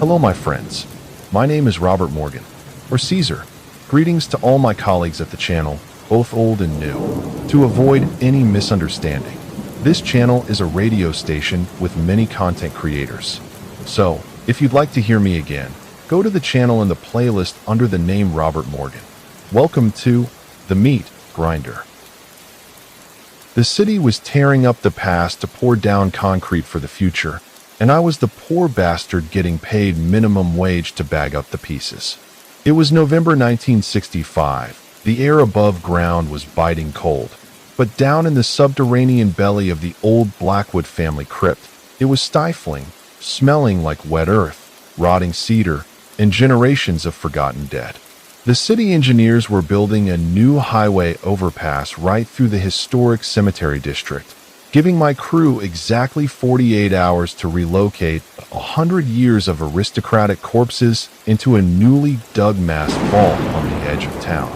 Hello, my friends. My name is Robert Morgan, or Caesar. Greetings to all my colleagues at the channel, both old and new. To avoid any misunderstanding, this channel is a radio station with many content creators. So, if you'd like to hear me again, go to the channel in the playlist under the name Robert Morgan. Welcome to The Meat Grinder. The city was tearing up the past to pour down concrete for the future, and I was the poor bastard getting paid minimum wage to bag up the pieces. It was November 1965. The air above ground was biting cold, but down in the subterranean belly of the old Blackwood family crypt, it was stifling, smelling like wet earth, rotting cedar, and generations of forgotten dead. The city engineers were building a new highway overpass right through the historic cemetery district, giving my crew exactly 48 hours to relocate 100 years of aristocratic corpses into a newly dug mass vault on the edge of town.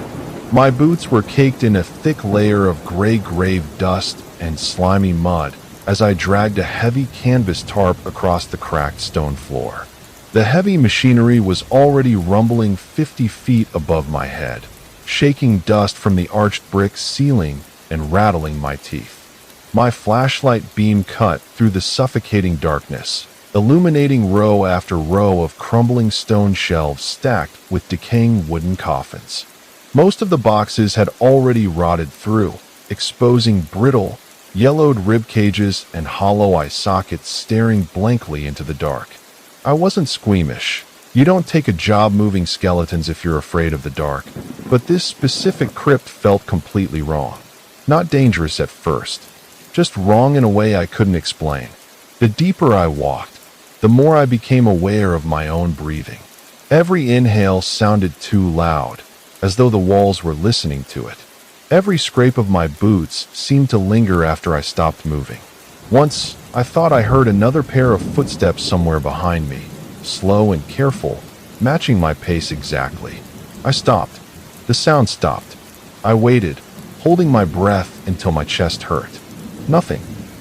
My boots were caked in a thick layer of gray grave dust and slimy mud as I dragged a heavy canvas tarp across the cracked stone floor. The heavy machinery was already rumbling 50 feet above my head, shaking dust from the arched brick ceiling and rattling my teeth. My flashlight beam cut through the suffocating darkness, illuminating row after row of crumbling stone shelves stacked with decaying wooden coffins. Most of the boxes had already rotted through, exposing brittle, yellowed rib cages and hollow eye sockets staring blankly into the dark. I wasn't squeamish. You don't take a job moving skeletons if you're afraid of the dark, but this specific crypt felt completely wrong. Not dangerous at first, just wrong in a way I couldn't explain. The deeper I walked, the more I became aware of my own breathing. Every inhale sounded too loud, as though the walls were listening to it. Every scrape of my boots seemed to linger after I stopped moving. Once, I thought I heard another pair of footsteps somewhere behind me, slow and careful, matching my pace exactly. I stopped. The sound stopped. I waited, holding my breath until my chest hurt. Nothing.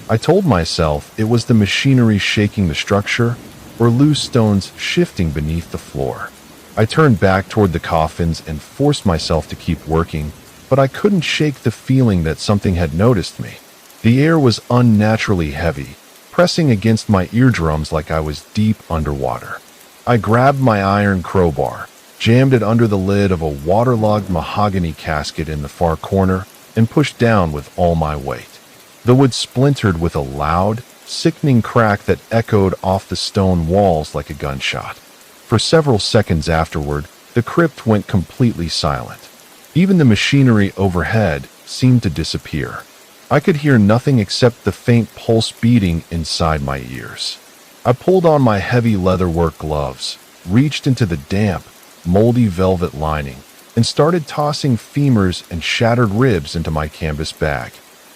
I told myself it was the machinery shaking the structure or loose stones shifting beneath the floor. I turned back toward the coffins and forced myself to keep working, but I couldn't shake the feeling that something had noticed me. The air was unnaturally heavy, pressing against my eardrums like I was deep underwater. I grabbed my iron crowbar, jammed it under the lid of a waterlogged mahogany casket in the far corner, and pushed down with all my weight. The wood splintered with a loud, sickening crack that echoed off the stone walls like a gunshot. For several seconds afterward, the crypt went completely silent. Even the machinery overhead seemed to disappear. I could hear nothing except the faint pulse beating inside my ears. I pulled on my heavy leatherwork gloves, reached into the damp, moldy velvet lining, and started tossing femurs and shattered ribs into my canvas bag.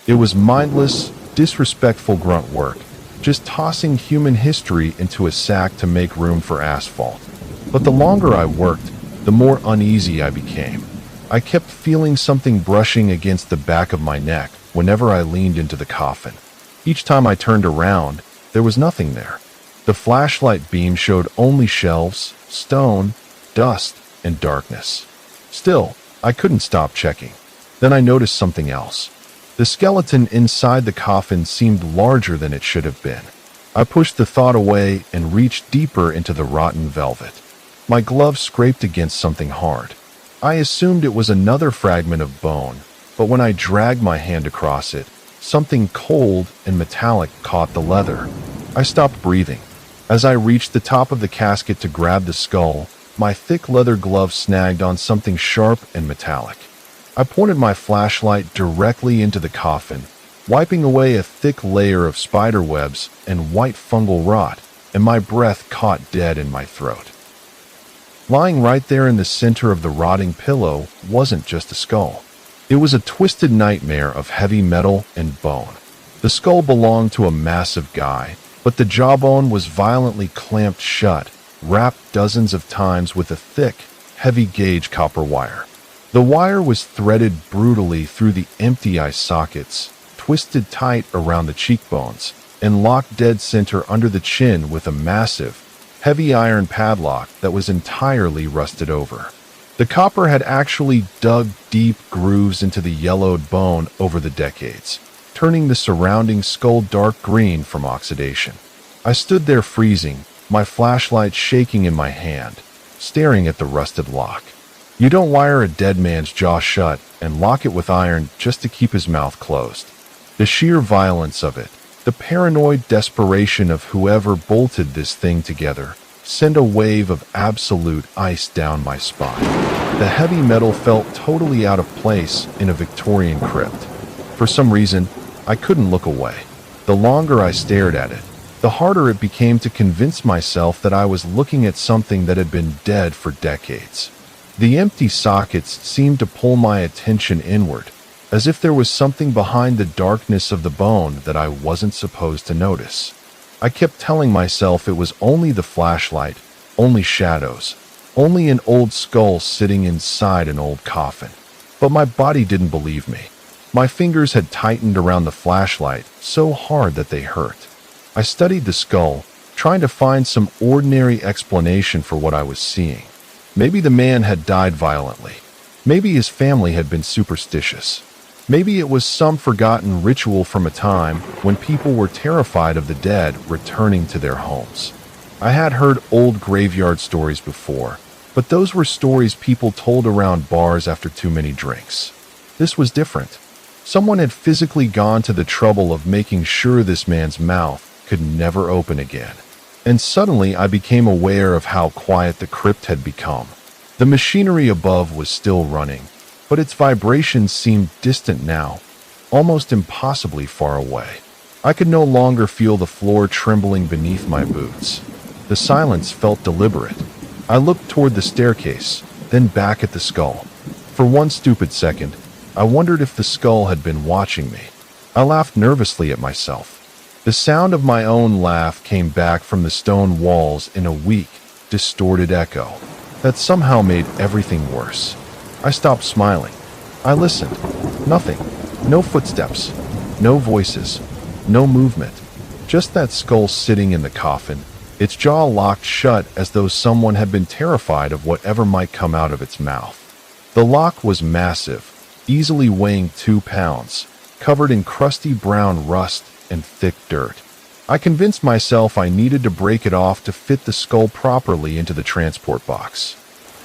It was mindless, disrespectful grunt work, just tossing human history into a sack to make room for asphalt. But the longer I worked, the more uneasy I became. I kept feeling something brushing against the back of my neck whenever I leaned into the coffin. Each time I turned around, there was nothing there. The flashlight beam showed only shelves, stone, dust, and darkness. Still, I couldn't stop checking. Then I noticed something else. The skeleton inside the coffin seemed larger than it should have been. I pushed the thought away and reached deeper into the rotten velvet. My glove scraped against something hard. I assumed it was another fragment of bone, but when I dragged my hand across it, something cold and metallic caught the leather. I stopped breathing. As I reached the top of the casket to grab the skull, my thick leather glove snagged on something sharp and metallic. I pointed my flashlight directly into the coffin, wiping away a thick layer of spider webs and white fungal rot, and my breath caught dead in my throat. Lying right there in the center of the rotting pillow wasn't just a skull. It was a twisted nightmare of heavy metal and bone. The skull belonged to a massive guy, but the jawbone was violently clamped shut, wrapped dozens of times with a thick, heavy-gauge copper wire. The wire was threaded brutally through the empty eye sockets, twisted tight around the cheekbones, and locked dead center under the chin with a massive, heavy iron padlock that was entirely rusted over. The copper had actually dug deep grooves into the yellowed bone over the decades, turning the surrounding skull dark green from oxidation. I stood there freezing, my flashlight shaking in my hand, staring at the rusted lock. You don't wire a dead man's jaw shut and lock it with iron just to keep his mouth closed. The sheer violence of it, the paranoid desperation of whoever bolted this thing together, sent a wave of absolute ice down my spine. The heavy metal felt totally out of place in a Victorian crypt. For some reason, I couldn't look away. The longer I stared at it, the harder it became to convince myself that I was looking at something that had been dead for decades. The empty sockets seemed to pull my attention inward, as if there was something behind the darkness of the bone that I wasn't supposed to notice. I kept telling myself it was only the flashlight, only shadows, only an old skull sitting inside an old coffin. But my body didn't believe me. My fingers had tightened around the flashlight so hard that they hurt. I studied the skull, trying to find some ordinary explanation for what I was seeing. Maybe the man had died violently. Maybe his family had been superstitious. Maybe it was some forgotten ritual from a time when people were terrified of the dead returning to their homes. I had heard old graveyard stories before, but those were stories people told around bars after too many drinks. This was different. Someone had physically gone to the trouble of making sure this man's mouth could never open again. And suddenly I became aware of how quiet the crypt had become. The machinery above was still running, but its vibrations seemed distant now, almost impossibly far away. I could no longer feel the floor trembling beneath my boots. The silence felt deliberate. I looked toward the staircase, then back at the skull. For one stupid second, I wondered if the skull had been watching me. I laughed nervously at myself. The sound of my own laugh came back from the stone walls in a weak, distorted echo that somehow made everything worse. I stopped smiling. I listened. Nothing. No footsteps. No voices. No movement. Just that skull sitting in the coffin, its jaw locked shut as though someone had been terrified of whatever might come out of its mouth. The lock was massive, easily weighing 2 pounds, covered in crusty brown rust and thick dirt. I convinced myself I needed to break it off to fit the skull properly into the transport box.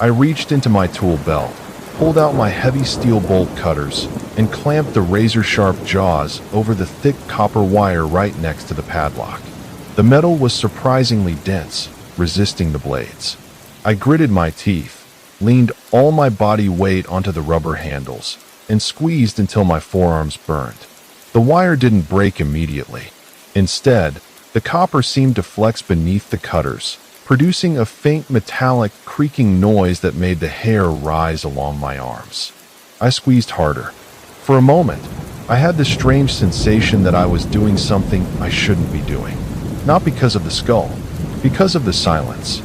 I reached into my tool belt, pulled out my heavy steel bolt cutters, and clamped the razor-sharp jaws over the thick copper wire right next to the padlock. The metal was surprisingly dense, resisting the blades. I gritted my teeth, leaned all my body weight onto the rubber handles, and squeezed until my forearms burned. The wire didn't break immediately. Instead, the copper seemed to flex beneath the cutters, producing a faint metallic creaking noise that made the hair rise along my arms. I squeezed harder. For a moment, I had the strange sensation that I was doing something I shouldn't be doing. Not because of the skull, because of the silence.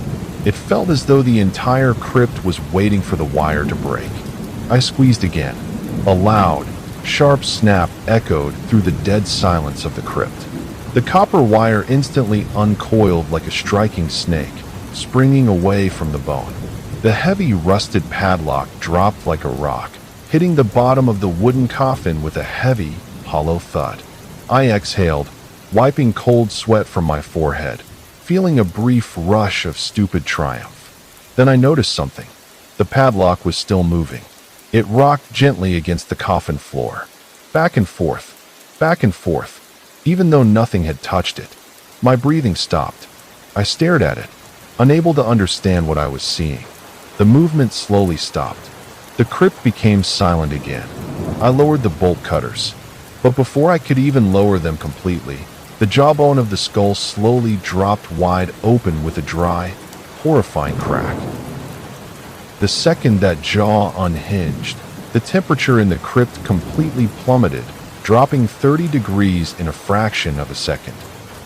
It felt as though the entire crypt was waiting for the wire to break. I squeezed again. A loud, sharp snap echoed through the dead silence of the crypt. The copper wire instantly uncoiled like a striking snake, springing away from the bone. The heavy rusted padlock dropped like a rock, hitting the bottom of the wooden coffin with a heavy, hollow thud. I exhaled, wiping cold sweat from my forehead, feeling a brief rush of stupid triumph. Then I noticed something. The padlock was still moving. It rocked gently against the coffin floor, back and forth, even though nothing had touched it. My breathing stopped. I stared at it, unable to understand what I was seeing. The movement slowly stopped. The crypt became silent again. I lowered the bolt cutters, but before I could even lower them completely, the jawbone of the skull slowly dropped wide open with a dry, horrifying crack. The second that jaw unhinged, the temperature in the crypt completely plummeted, dropping 30 degrees in a fraction of a second.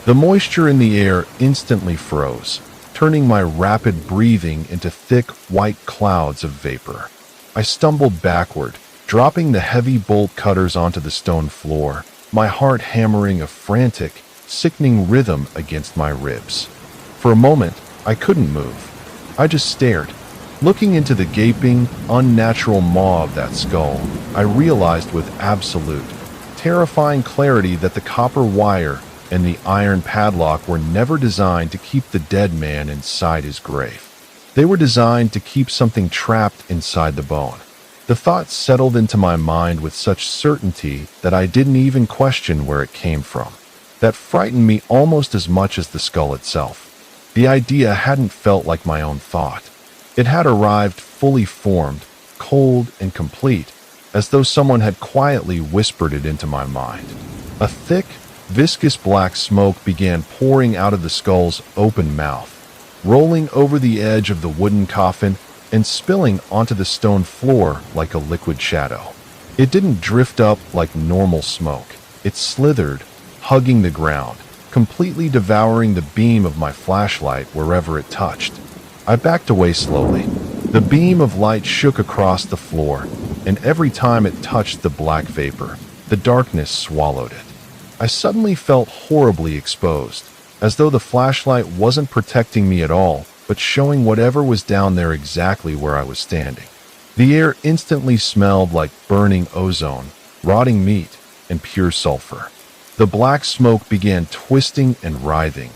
The moisture in the air instantly froze, turning my rapid breathing into thick, white clouds of vapor. I stumbled backward, dropping the heavy bolt cutters onto the stone floor, my heart hammering a frantic, sickening rhythm against my ribs. For a moment, I couldn't move. I just stared. Looking into the gaping, unnatural maw of that skull, I realized with absolute, terrifying clarity that the copper wire and the iron padlock were never designed to keep the dead man inside his grave. They were designed to keep something trapped inside the bone. The thought settled into my mind with such certainty that I didn't even question where it came from. That frightened me almost as much as the skull itself. The idea hadn't felt like my own thought. It had arrived fully formed, cold and complete, as though someone had quietly whispered it into my mind. A thick, viscous black smoke began pouring out of the skull's open mouth, rolling over the edge of the wooden coffin and spilling onto the stone floor like a liquid shadow. It didn't drift up like normal smoke. It slithered, hugging the ground, completely devouring the beam of my flashlight wherever it touched. I backed away slowly. The beam of light shook across the floor, and every time it touched the black vapor, the darkness swallowed it. I suddenly felt horribly exposed, as though the flashlight wasn't protecting me at all, but showing whatever was down there exactly where I was standing. The air instantly smelled like burning ozone, rotting meat, and pure sulfur. The black smoke began twisting and writhing,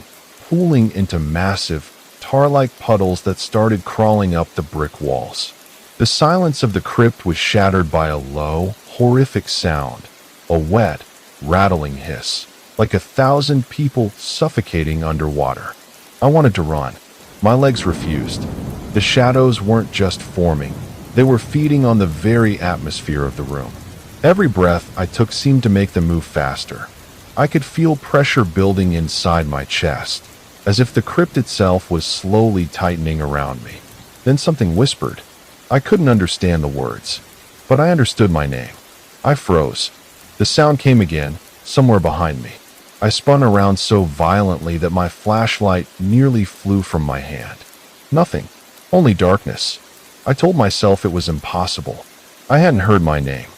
pooling into massive, tar-like puddles that started crawling up the brick walls. The silence of the crypt was shattered by a low, horrific sound, a wet, rattling hiss, like 1,000 people suffocating underwater. I wanted to run. My legs refused. The shadows weren't just forming. They were feeding on the very atmosphere of the room. Every breath I took seemed to make them move faster. I could feel pressure building inside my chest, as if the crypt itself was slowly tightening around me. Then something whispered. I couldn't understand the words, but I understood my name. I froze. The sound came again, somewhere behind me. I spun around so violently that my flashlight nearly flew from my hand. Nothing, only darkness. I told myself it was impossible. I hadn't heard my name.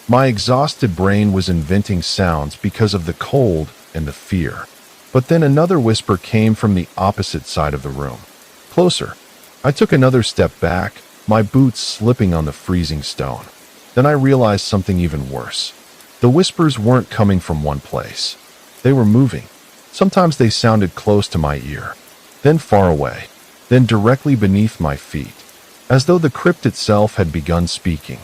My exhausted brain was inventing sounds because of the cold and the fear. But then another whisper came from the opposite side of the room. Closer. I took another step back, my boots slipping on the freezing stone. Then I realized something even worse. The whispers weren't coming from one place. They were moving. Sometimes they sounded close to my ear, then far away, then directly beneath my feet, as though the crypt itself had begun speaking.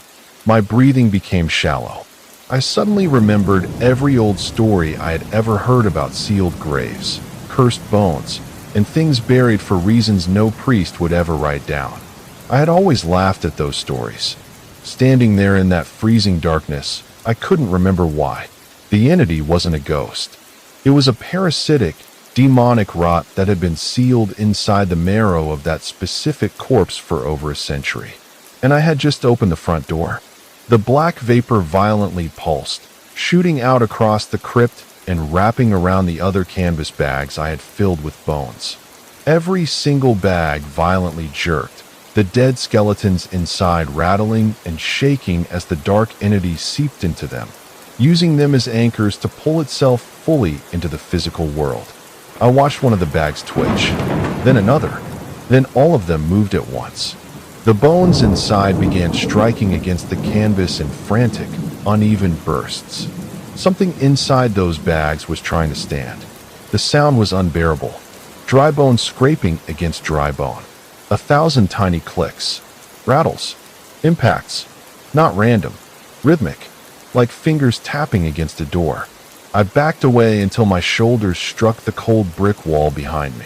My breathing became shallow. I suddenly remembered every old story I had ever heard about sealed graves, cursed bones, and things buried for reasons no priest would ever write down. I had always laughed at those stories. Standing there in that freezing darkness, I couldn't remember why. The entity wasn't a ghost. It was a parasitic, demonic rot that had been sealed inside the marrow of that specific corpse for over a century. And I had just opened the front door. The black vapor violently pulsed, shooting out across the crypt and wrapping around the other canvas bags I had filled with bones. Every single bag violently jerked, the dead skeletons inside rattling and shaking as the dark entity seeped into them, using them as anchors to pull itself fully into the physical world. I watched one of the bags twitch, then another, then all of them moved at once. The bones inside began striking against the canvas in frantic, uneven bursts. Something inside those bags was trying to stand. The sound was unbearable. Dry bone scraping against dry bone. 1,000 tiny clicks, rattles, impacts, not random, rhythmic, like fingers tapping against a door. I backed away until my shoulders struck the cold brick wall behind me.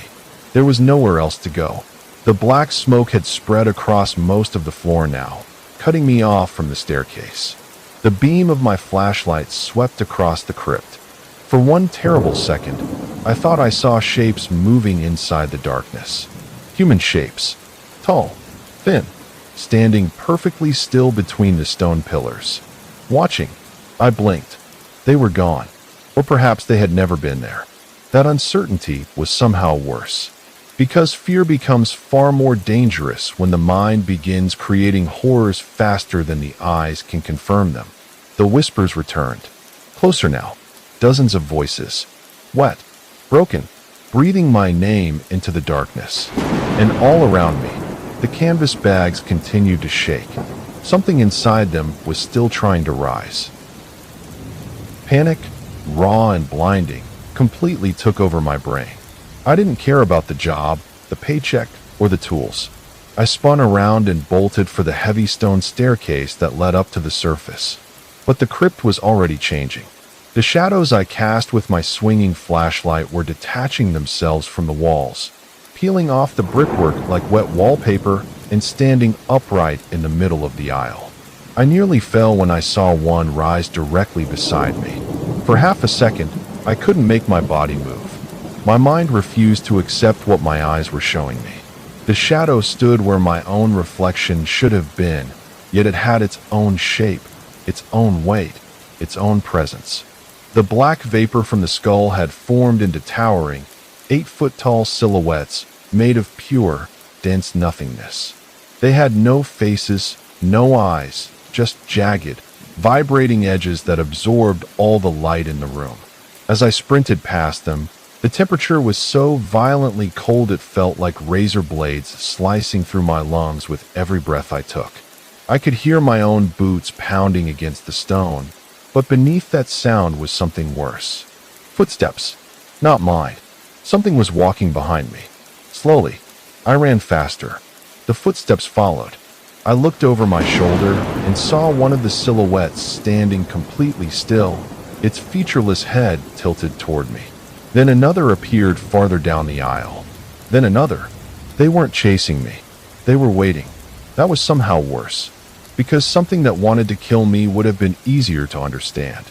There was nowhere else to go. The black smoke had spread across most of the floor now, cutting me off from the staircase. The beam of my flashlight swept across the crypt. For one terrible second, I thought I saw shapes moving inside the darkness. Human shapes, tall, thin, standing perfectly still between the stone pillars. Watching, I blinked. They were gone, or perhaps they had never been there. That uncertainty was somehow worse. Because fear becomes far more dangerous when the mind begins creating horrors faster than the eyes can confirm them. The whispers returned. Closer now. dozens of voices, wet, broken, breathing my name into the darkness. And all around me, the canvas bags continued to shake. Something inside them was still trying to rise. Panic, raw and blinding, completely took over my brain. I didn't care about the job, the paycheck, or the tools. I spun around and bolted for the heavy stone staircase that led up to the surface. But the crypt was already changing. The shadows I cast with my swinging flashlight were detaching themselves from the walls, peeling off the brickwork like wet wallpaper and standing upright in the middle of the aisle. I nearly fell when I saw one rise directly beside me. For half a second, I couldn't make my body move. My mind refused to accept what my eyes were showing me. The shadow stood where my own reflection should have been, yet it had its own shape, its own weight, its own presence. The black vapor from the skull had formed into towering, 8-foot-tall silhouettes made of pure, dense nothingness. They had no faces, no eyes, just jagged, vibrating edges that absorbed all the light in the room. As I sprinted past them, the temperature was so violently cold it felt like razor blades slicing through my lungs with every breath I took. I could hear my own boots pounding against the stone, but beneath that sound was something worse. Footsteps, not mine. Something was walking behind me. Slowly, I ran faster. The footsteps followed. I looked over my shoulder and saw one of the silhouettes standing completely still, its featureless head tilted toward me. Then another appeared farther down the aisle. Then another. They weren't chasing me. They were waiting. That was somehow worse, because something that wanted to kill me would have been easier to understand.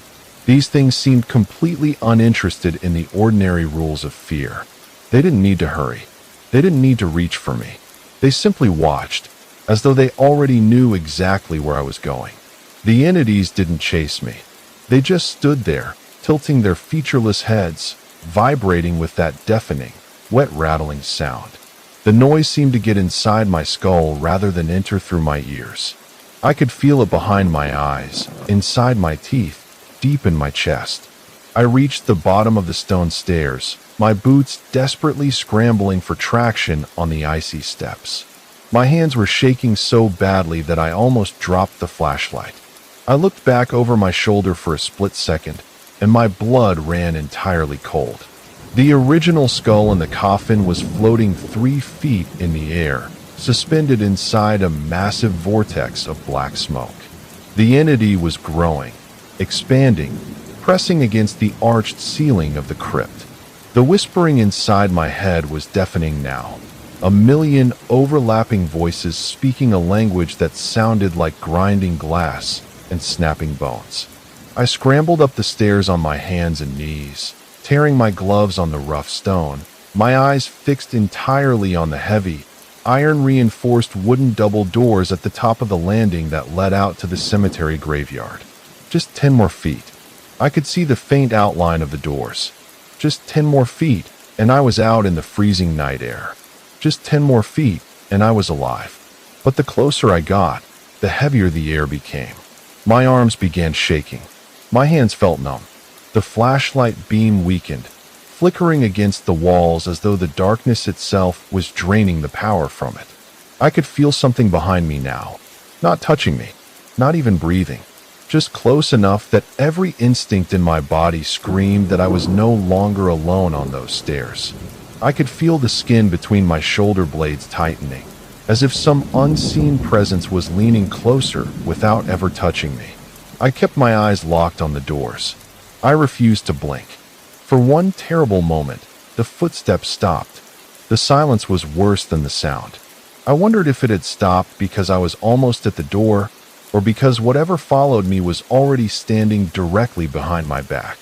These things seemed completely uninterested in the ordinary rules of fear. They didn't need to hurry. They didn't need to reach for me. They simply watched, as though they already knew exactly where I was going. The entities didn't chase me. They just stood there, tilting their featureless heads, vibrating with that deafening, wet rattling sound. The noise seemed to get inside my skull rather than enter through my ears. I could feel it behind my eyes, inside my teeth, deep in my chest. I reached the bottom of the stone stairs, my boots desperately scrambling for traction on the icy steps. My hands were shaking so badly that I almost dropped the flashlight. I looked back over my shoulder for a split second, and my blood ran entirely cold. The original skull in the coffin was floating 3 feet in the air, suspended inside a massive vortex of black smoke. The entity was growing, expanding, pressing against the arched ceiling of the crypt. The whispering inside my head was deafening now. A million overlapping voices speaking a language that sounded like grinding glass and snapping bones. I scrambled up the stairs on my hands and knees, tearing my gloves on the rough stone, my eyes fixed entirely on the heavy, iron-reinforced wooden double doors at the top of the landing that led out to the cemetery graveyard. Just 10 more feet. I could see the faint outline of the doors. Just 10 more feet, and I was out in the freezing night air. Just 10 more feet, and I was alive. But the closer I got, the heavier the air became. My arms began shaking. My hands felt numb. The flashlight beam weakened, flickering against the walls as though the darkness itself was draining the power from it. I could feel something behind me now, not touching me, not even breathing, just close enough that every instinct in my body screamed that I was no longer alone on those stairs. I could feel the skin between my shoulder blades tightening, as if some unseen presence was leaning closer without ever touching me. I kept my eyes locked on the doors. I refused to blink. For one terrible moment, the footsteps stopped. The silence was worse than the sound. I wondered if it had stopped because I was almost at the door, or because whatever followed me was already standing directly behind my back.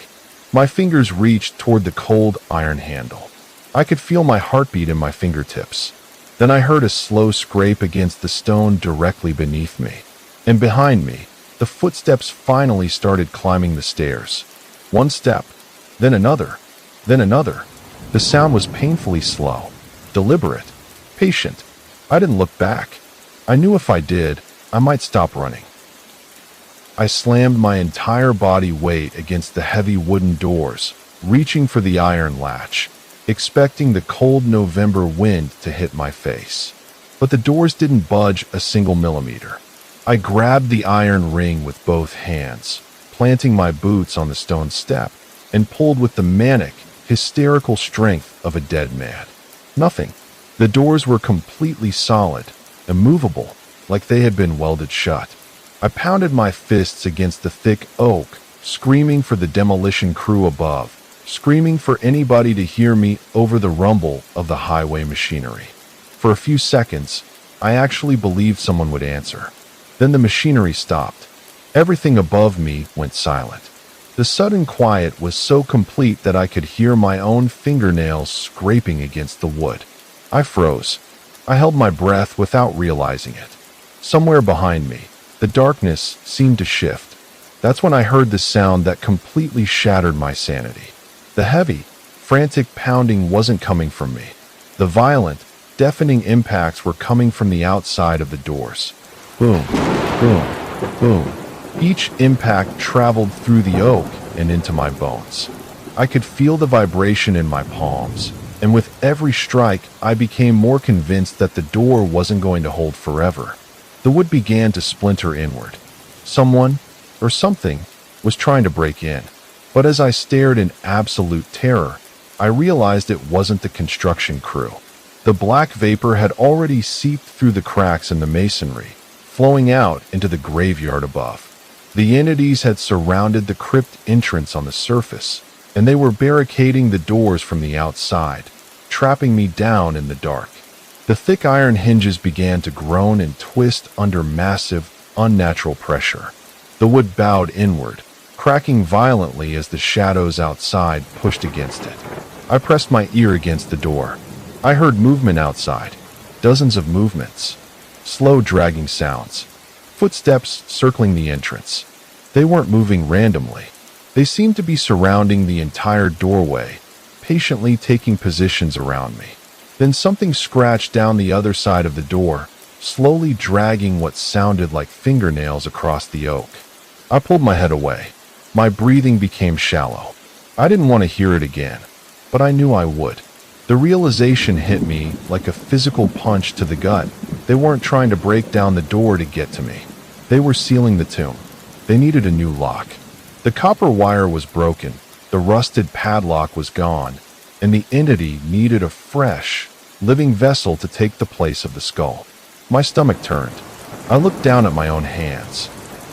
My fingers reached toward the cold iron handle. I could feel my heartbeat in my fingertips. Then I heard a slow scrape against the stone directly beneath me. And behind me, the footsteps finally started climbing the stairs. One step, then another, then another. The sound was painfully slow, deliberate, patient. I didn't look back. I knew if I did, I might stop running. I slammed my entire body weight against the heavy wooden doors, reaching for the iron latch, expecting the cold November wind to hit my face. But the doors didn't budge a single millimeter. I grabbed the iron ring with both hands, planting my boots on the stone step, and pulled with the manic, hysterical strength of a dead man. Nothing. The doors were completely solid, immovable, like they had been welded shut. I pounded my fists against the thick oak, screaming for the demolition crew above, screaming for anybody to hear me over the rumble of the highway machinery. For a few seconds, I actually believed someone would answer. Then the machinery stopped. Everything above me went silent. The sudden quiet was so complete that I could hear my own fingernails scraping against the wood. I froze. I held my breath without realizing it. Somewhere behind me, the darkness seemed to shift. That's when I heard the sound that completely shattered my sanity. The heavy, frantic pounding wasn't coming from me. The violent, deafening impacts were coming from the outside of the doors. Boom, boom, boom. Each impact traveled through the oak and into my bones. I could feel the vibration in my palms, and with every strike, I became more convinced that the door wasn't going to hold forever. The wood began to splinter inward. Someone, or something, was trying to break in. But as I stared in absolute terror, I realized it wasn't the construction crew. The black vapor had already seeped through the cracks in the masonry, flowing out into the graveyard above. The entities had surrounded the crypt entrance on the surface, and they were barricading the doors from the outside, trapping me down in the dark. The thick iron hinges began to groan and twist under massive, unnatural pressure. The wood bowed inward, cracking violently as the shadows outside pushed against it. I pressed my ear against the door. I heard movement outside, dozens of movements, slow dragging sounds, footsteps circling the entrance. They weren't moving randomly. They seemed to be surrounding the entire doorway, patiently taking positions around me. Then something scratched down the other side of the door, slowly dragging what sounded like fingernails across the oak. I pulled my head away. My breathing became shallow. I didn't want to hear it again, but I knew I would. The realization hit me like a physical punch to the gut. They weren't trying to break down the door to get to me. They were sealing the tomb. They needed a new lock. The copper wire was broken, the rusted padlock was gone, and the entity needed a fresh, living vessel to take the place of the skull. My stomach turned. I looked down at my own hands.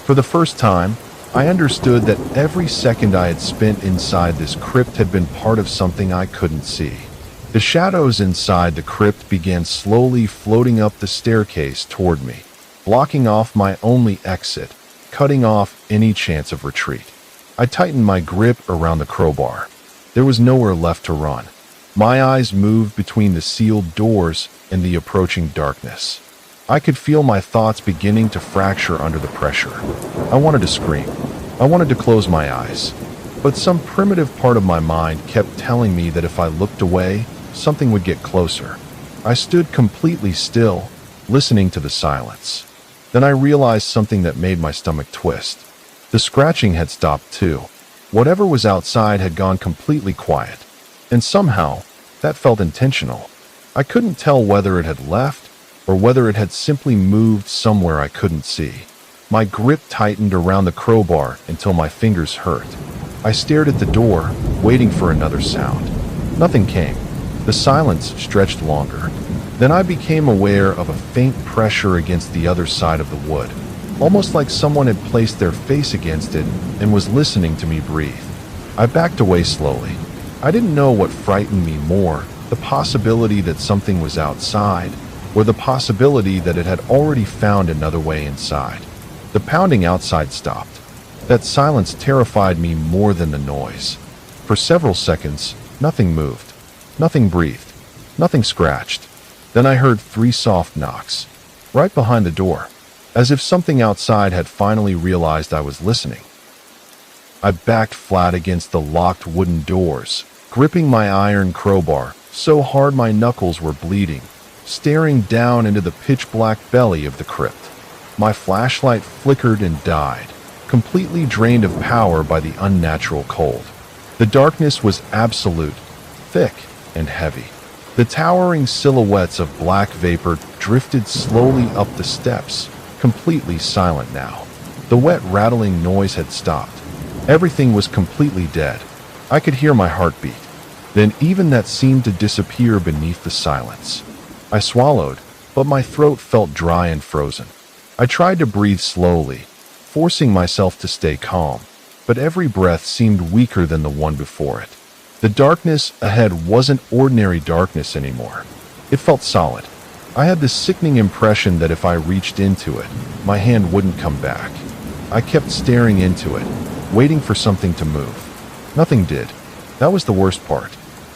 For the first time, I understood that every second I had spent inside this crypt had been part of something I couldn't see. The shadows inside the crypt began slowly floating up the staircase toward me, blocking off my only exit, cutting off any chance of retreat. I tightened my grip around the crowbar. There was nowhere left to run. My eyes moved between the sealed doors and the approaching darkness. I could feel my thoughts beginning to fracture under the pressure. I wanted to scream. I wanted to close my eyes. But some primitive part of my mind kept telling me that if I looked away, something would get closer. I stood completely still, listening to the silence. Then I realized something that made my stomach twist. The scratching had stopped too. Whatever was outside had gone completely quiet. And somehow, that felt intentional. I couldn't tell whether it had left or whether it had simply moved somewhere I couldn't see. My grip tightened around the crowbar until my fingers hurt. I stared at the door, waiting for another sound. Nothing came. The silence stretched longer. Then I became aware of a faint pressure against the other side of the wood, almost like someone had placed their face against it and was listening to me breathe. I backed away slowly. I didn't know what frightened me more, the possibility that something was outside, or the possibility that it had already found another way inside. The pounding outside stopped. That silence terrified me more than the noise. For several seconds, nothing moved. Nothing breathed. Nothing scratched. Then I heard 3 soft knocks, right behind the door, as if something outside had finally realized I was listening. I backed flat against the locked wooden doors, gripping my iron crowbar so hard my knuckles were bleeding, staring down into the pitch-black belly of the crypt. My flashlight flickered and died, completely drained of power by the unnatural cold. The darkness was absolute, thick, and heavy. The towering silhouettes of black vapor drifted slowly up the steps, completely silent now. The wet rattling noise had stopped. Everything was completely dead. I could hear my heartbeat. Then even that seemed to disappear beneath the silence. I swallowed, but my throat felt dry and frozen. I tried to breathe slowly, forcing myself to stay calm, but every breath seemed weaker than the one before it. The darkness ahead wasn't ordinary darkness anymore. It felt solid. I had this sickening impression that if I reached into it, my hand wouldn't come back. I kept staring into it, waiting for something to move. Nothing did. That was the worst part.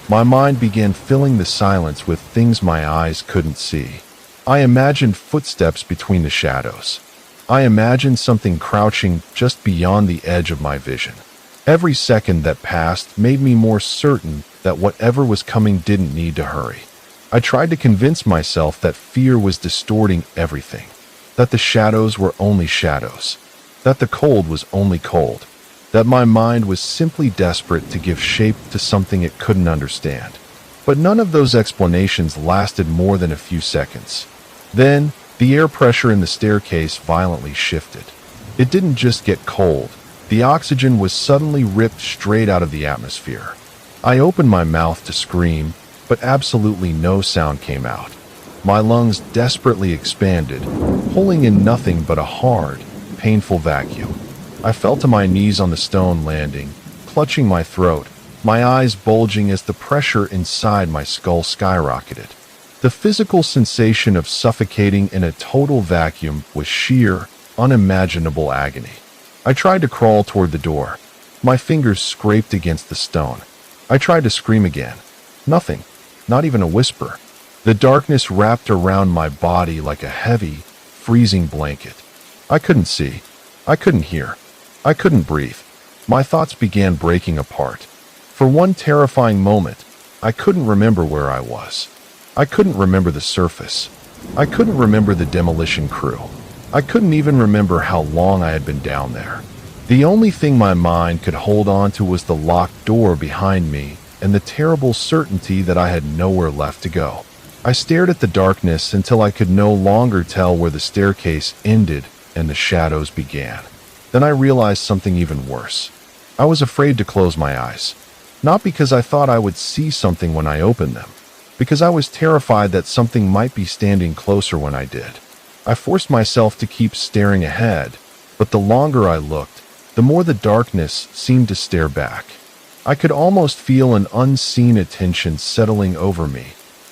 My mind began filling the silence with things my eyes couldn't see. I imagined footsteps between the shadows. I imagined something crouching just beyond the edge of my vision. Every second that passed made me more certain that whatever was coming didn't need to hurry. I tried to convince myself that fear was distorting everything, that the shadows were only shadows, that the cold was only cold, that my mind was simply desperate to give shape to something it couldn't understand. But none of those explanations lasted more than a few seconds. Then, the air pressure in the staircase violently shifted. It didn't just get cold. The oxygen was suddenly ripped straight out of the atmosphere. I opened my mouth to scream, but absolutely no sound came out. My lungs desperately expanded, pulling in nothing but a hard, painful vacuum. I fell to my knees on the stone landing, clutching my throat, my eyes bulging as the pressure inside my skull skyrocketed. The physical sensation of suffocating in a total vacuum was sheer, unimaginable agony. I tried to crawl toward the door. My fingers scraped against the stone. I tried to scream again. Nothing, not even a whisper. The darkness wrapped around my body like a heavy, freezing blanket. I couldn't see. I couldn't hear. I couldn't breathe. My thoughts began breaking apart. For one terrifying moment, I couldn't remember where I was. I couldn't remember the surface. I couldn't remember the demolition crew. I couldn't even remember how long I had been down there. The only thing my mind could hold on to was the locked door behind me and the terrible certainty that I had nowhere left to go. I stared at the darkness until I could no longer tell where the staircase ended and the shadows began. Then I realized something even worse. I was afraid to close my eyes. Not because I thought I would see something when I opened them, because I was terrified that something might be standing closer when I did. I forced myself to keep staring ahead, but the longer I looked, the more the darkness seemed to stare back. I could almost feel an unseen attention settling over me,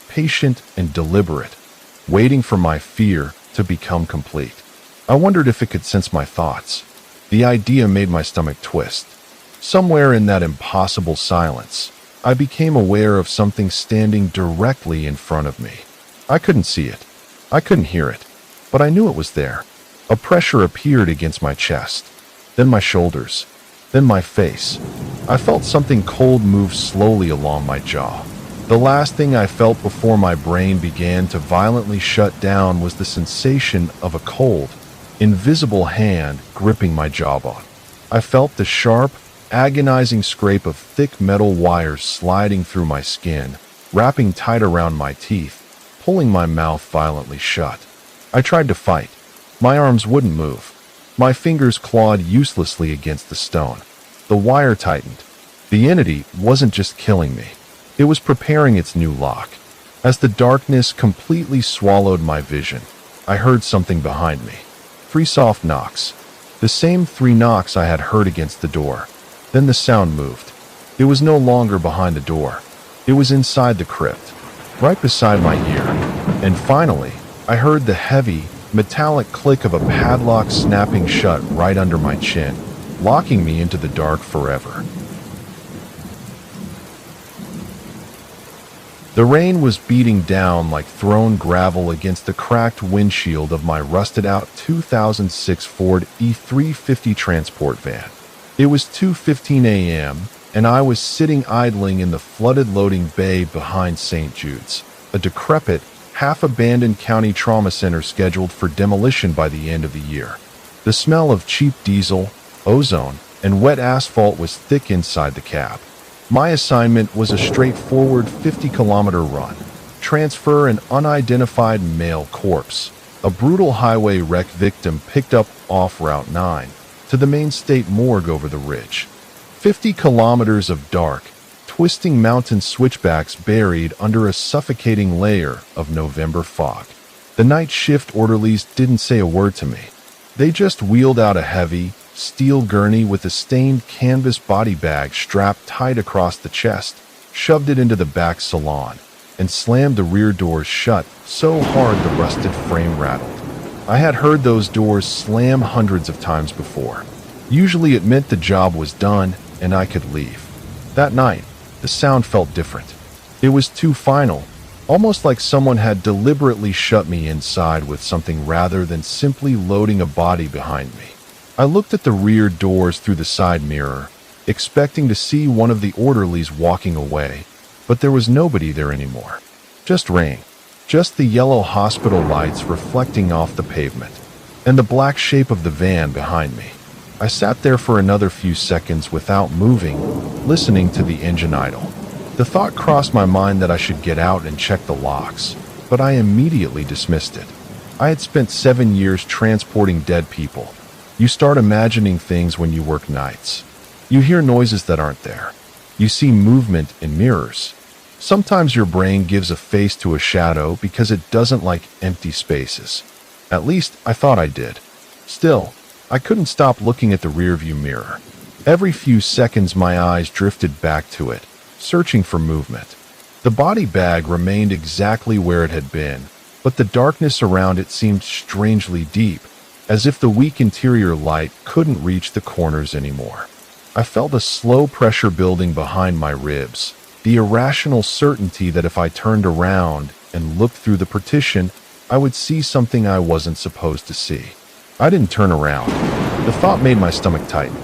patient and deliberate, waiting for my fear to become complete. I wondered if it could sense my thoughts. The idea made my stomach twist. Somewhere in that impossible silence, I became aware of something standing directly in front of me. I couldn't see it. I couldn't hear it. But I knew it was there. A pressure appeared against my chest, then my shoulders, then my face. I felt something cold move slowly along my jaw. The last thing I felt before my brain began to violently shut down was the sensation of a cold, invisible hand gripping my jawbone. I felt the sharp, agonizing scrape of thick metal wires sliding through my skin, wrapping tight around my teeth, pulling my mouth violently shut. I tried to fight. My arms wouldn't move. My fingers clawed uselessly against the stone. The wire tightened. The entity wasn't just killing me. It was preparing its new lock. As the darkness completely swallowed my vision, I heard something behind me. 3 soft knocks. The same 3 knocks I had heard against the door. Then the sound moved. It was no longer behind the door. It was inside the crypt, right beside my ear. And finally, I heard the heavy, metallic click of a padlock snapping shut right under my chin, locking me into the dark forever. The rain was beating down like thrown gravel against the cracked windshield of my rusted-out 2006 Ford E350 transport van. It was 2:15 a.m., and I was sitting idling in the flooded loading bay behind St. Jude's, a decrepit, half-abandoned county trauma center scheduled for demolition by the end of the year. The smell of cheap diesel, ozone, and wet asphalt was thick inside the cab. My assignment was a straightforward 50-kilometer run. Transfer an unidentified male corpse, a brutal highway wreck victim picked up off Route 9, to the main state morgue over the ridge. 50 kilometers of dark, twisting mountain switchbacks buried under a suffocating layer of November fog. The night shift orderlies didn't say a word to me. They just wheeled out a heavy, steel gurney with a stained canvas body bag strapped tight across the chest, shoved it into the back salon, and slammed the rear doors shut so hard the rusted frame rattled. I had heard those doors slam hundreds of times before. Usually it meant the job was done and I could leave. That night, the sound felt different. It was too final, almost like someone had deliberately shut me inside with something rather than simply loading a body behind me. I looked at the rear doors through the side mirror, expecting to see one of the orderlies walking away, but there was nobody there anymore. Just rain. Just the yellow hospital lights reflecting off the pavement, and the black shape of the van behind me. I sat there for another few seconds without moving, listening to the engine idle. The thought crossed my mind that I should get out and check the locks, but I immediately dismissed it. I had spent 7 years transporting dead people. You start imagining things when you work nights. You hear noises that aren't there. You see movement in mirrors. Sometimes your brain gives a face to a shadow because it doesn't like empty spaces. At least I thought I did. Still, I couldn't stop looking at the rearview mirror. Every few seconds my eyes drifted back to it, searching for movement. The body bag remained exactly where it had been, but the darkness around it seemed strangely deep, as if the weak interior light couldn't reach the corners anymore. I felt a slow pressure building behind my ribs, the irrational certainty that if I turned around and looked through the partition, I would see something I wasn't supposed to see. I didn't turn around. The thought made my stomach tighten.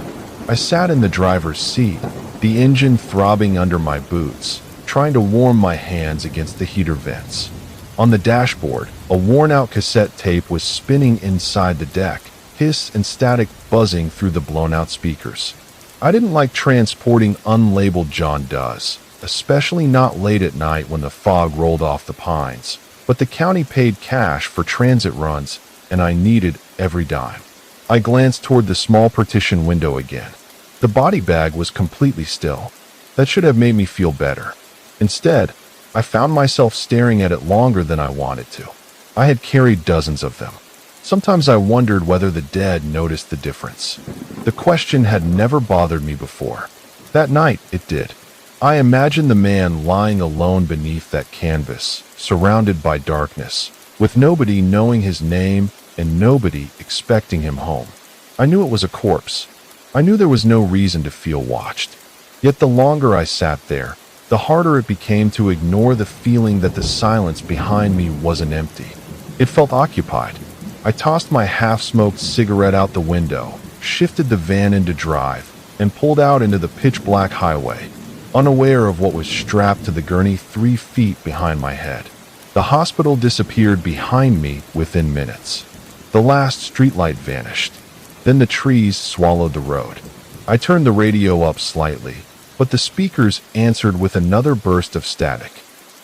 I sat in the driver's seat, the engine throbbing under my boots, trying to warm my hands against the heater vents. On the dashboard, a worn-out cassette tape was spinning inside the deck, hiss and static buzzing through the blown-out speakers. I didn't like transporting unlabeled John Does, especially not late at night when the fog rolled off the pines, but the county paid cash for transit runs, and I needed every dime. I glanced toward the small partition window again. The body bag was completely still. That should have made me feel better. Instead, I found myself staring at it longer than I wanted to. I had carried dozens of them. Sometimes I wondered whether the dead noticed the difference. The question had never bothered me before. That night, it did. I imagined the man lying alone beneath that canvas, surrounded by darkness, with nobody knowing his name and nobody expecting him home. I knew it was a corpse. I knew there was no reason to feel watched. Yet the longer I sat there, the harder it became to ignore the feeling that the silence behind me wasn't empty. It felt occupied. I tossed my half-smoked cigarette out the window, shifted the van into drive, and pulled out into the pitch-black highway, unaware of what was strapped to the gurney 3 feet behind my head. The hospital disappeared behind me within minutes. The last streetlight vanished. Then the trees swallowed the road. I turned the radio up slightly, but the speakers answered with another burst of static.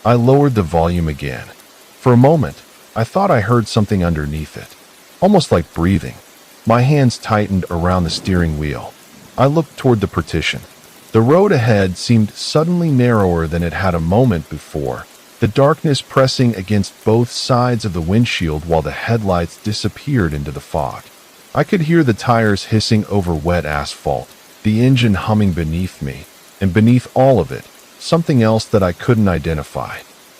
I lowered the volume again. For a moment, I thought I heard something underneath it, almost like breathing. My hands tightened around the steering wheel. I looked toward the partition. The road ahead seemed suddenly narrower than it had a moment before, the darkness pressing against both sides of the windshield while the headlights disappeared into the fog. I could hear the tires hissing over wet asphalt, the engine humming beneath me, and beneath all of it, something else that I couldn't identify.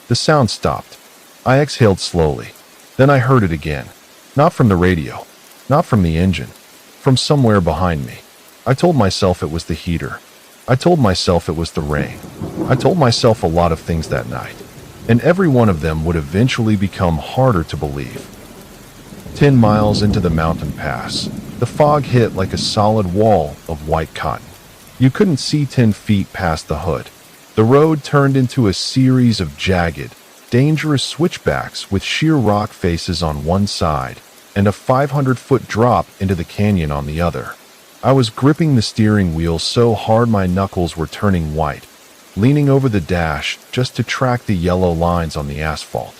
The sound stopped. I exhaled slowly. Then I heard it again. Not from the radio, not from the engine, from somewhere behind me. I told myself it was the heater. I told myself it was the rain. I told myself a lot of things that night, and every one of them would eventually become harder to believe. 10 miles into the mountain pass, the fog hit like a solid wall of white cotton. You couldn't see 10 feet past the hood. The road turned into a series of jagged, dangerous switchbacks with sheer rock faces on one side and a 500-foot drop into the canyon on the other. I was gripping the steering wheel so hard my knuckles were turning white, leaning over the dash just to track the yellow lines on the asphalt.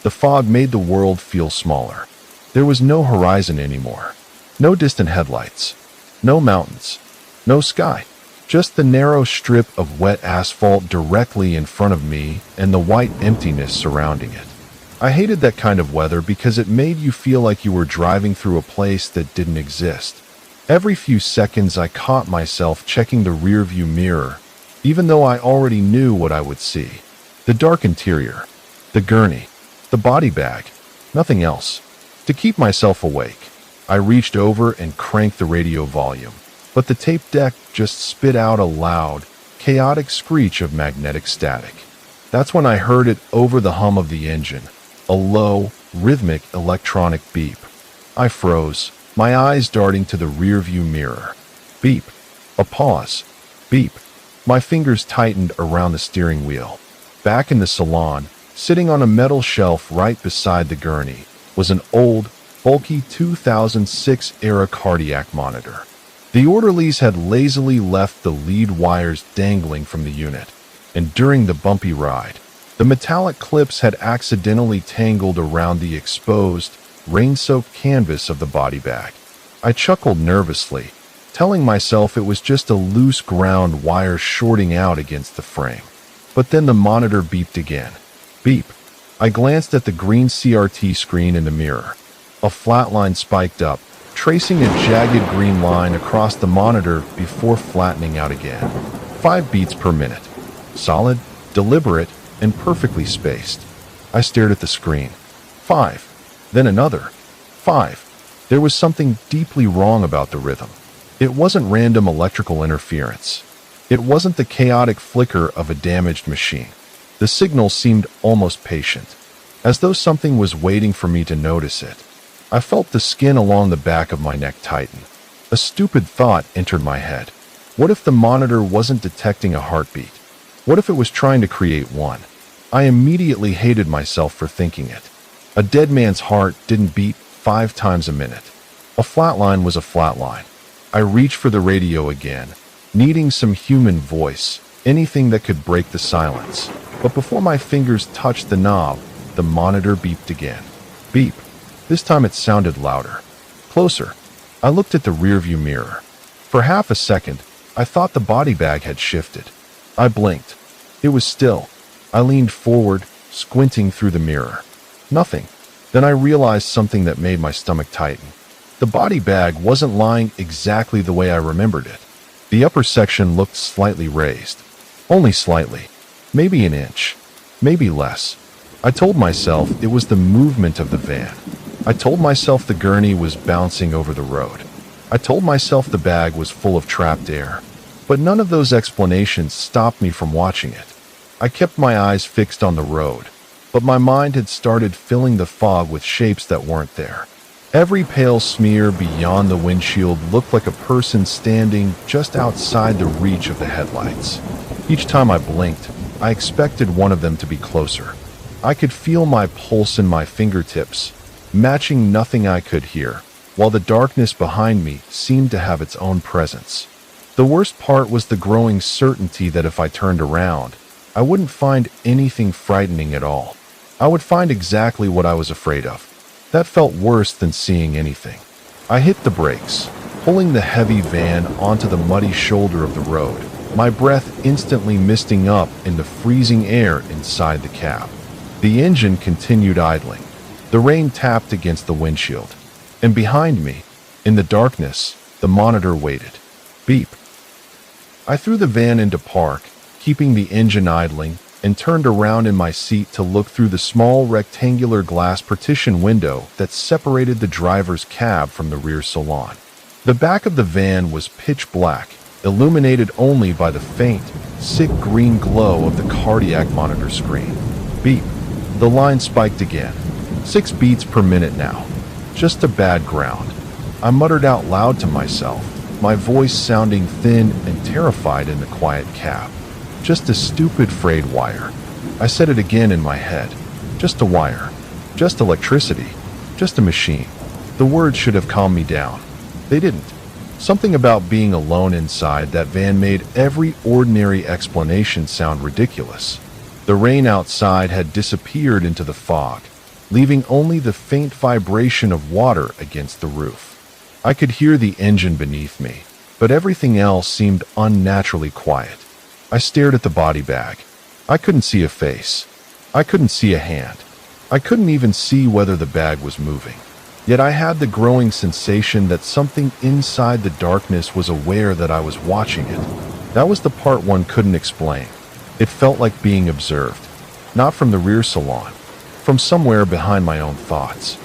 The fog made the world feel smaller. There was no horizon anymore. No distant headlights. No mountains. No sky. Just the narrow strip of wet asphalt directly in front of me and the white emptiness surrounding it. I hated that kind of weather because it made you feel like you were driving through a place that didn't exist. Every few seconds I caught myself checking the rearview mirror, even though I already knew what I would see. The dark interior, the gurney, the body bag, nothing else. To keep myself awake, I reached over and cranked the radio volume, but the tape deck just spit out a loud, chaotic screech of magnetic static. That's when I heard it over the hum of the engine, a low, rhythmic electronic beep. I froze, my eyes darting to the rearview mirror. Beep. A pause. Beep. My fingers tightened around the steering wheel. Back in the salon, sitting on a metal shelf right beside the gurney, was an old, bulky 2006-era cardiac monitor. The orderlies had lazily left the lead wires dangling from the unit, and during the bumpy ride, the metallic clips had accidentally tangled around the exposed, rain-soaked canvas of the body bag. I chuckled nervously, telling myself it was just a loose ground wire shorting out against the frame. But then the monitor beeped again. Beep. I glanced at the green CRT screen in the mirror. A flat line spiked up, tracing a jagged green line across the monitor before flattening out again. 5 beats per minute. Solid, deliberate, and perfectly spaced. I stared at the screen. 5. Then another. 5. There was something deeply wrong about the rhythm. It wasn't random electrical interference. It wasn't the chaotic flicker of a damaged machine. The signal seemed almost patient, as though something was waiting for me to notice it. I felt the skin along the back of my neck tighten. A stupid thought entered my head. What if the monitor wasn't detecting a heartbeat? What if it was trying to create one? I immediately hated myself for thinking it. A dead man's heart didn't beat 5 times a minute. A flatline was a flatline. I reached for the radio again, needing some human voice, anything that could break the silence. But before my fingers touched the knob, the monitor beeped again. Beep. This time it sounded louder. Closer. I looked at the rearview mirror. For half a second, I thought the body bag had shifted. I blinked. It was still. I leaned forward, squinting through the mirror. Nothing. Then I realized something that made my stomach tighten. The body bag wasn't lying exactly the way I remembered it. The upper section looked slightly raised. Only slightly. Maybe an inch. Maybe less. I told myself it was the movement of the van. I told myself the gurney was bouncing over the road. I told myself the bag was full of trapped air. But none of those explanations stopped me from watching it. I kept my eyes fixed on the road, but my mind had started filling the fog with shapes that weren't there. Every pale smear beyond the windshield looked like a person standing just outside the reach of the headlights. Each time I blinked, I expected one of them to be closer. I could feel my pulse in my fingertips, matching nothing I could hear, while the darkness behind me seemed to have its own presence. The worst part was the growing certainty that if I turned around, I wouldn't find anything frightening at all. I would find exactly what I was afraid of. That felt worse than seeing anything. I hit the brakes, pulling the heavy van onto the muddy shoulder of the road, my breath instantly misting up in the freezing air inside the cab. The engine continued idling. The rain tapped against the windshield. And behind me, in the darkness, the monitor waited. Beep. I threw the van into park, keeping the engine idling, and turned around in my seat to look through the small rectangular glass partition window that separated the driver's cab from the rear salon. The back of the van was pitch black, illuminated only by the faint, sick green glow of the cardiac monitor screen. Beep. The line spiked again. 6 beats per minute now. Just a bad ground. I muttered out loud to myself, my voice sounding thin and terrified in the quiet cab. Just a stupid frayed wire. I said it again in my head. Just a wire. Just electricity. Just a machine. The words should have calmed me down. They didn't. Something about being alone inside that van made every ordinary explanation sound ridiculous. The rain outside had disappeared into the fog, leaving only the faint vibration of water against the roof. I could hear the engine beneath me, but everything else seemed unnaturally quiet. I stared at the body bag. I couldn't see a face. I couldn't see a hand. I couldn't even see whether the bag was moving. Yet I had the growing sensation that something inside the darkness was aware that I was watching it. That was the part one couldn't explain. It felt like being observed, not from the rear salon, from somewhere behind my own thoughts.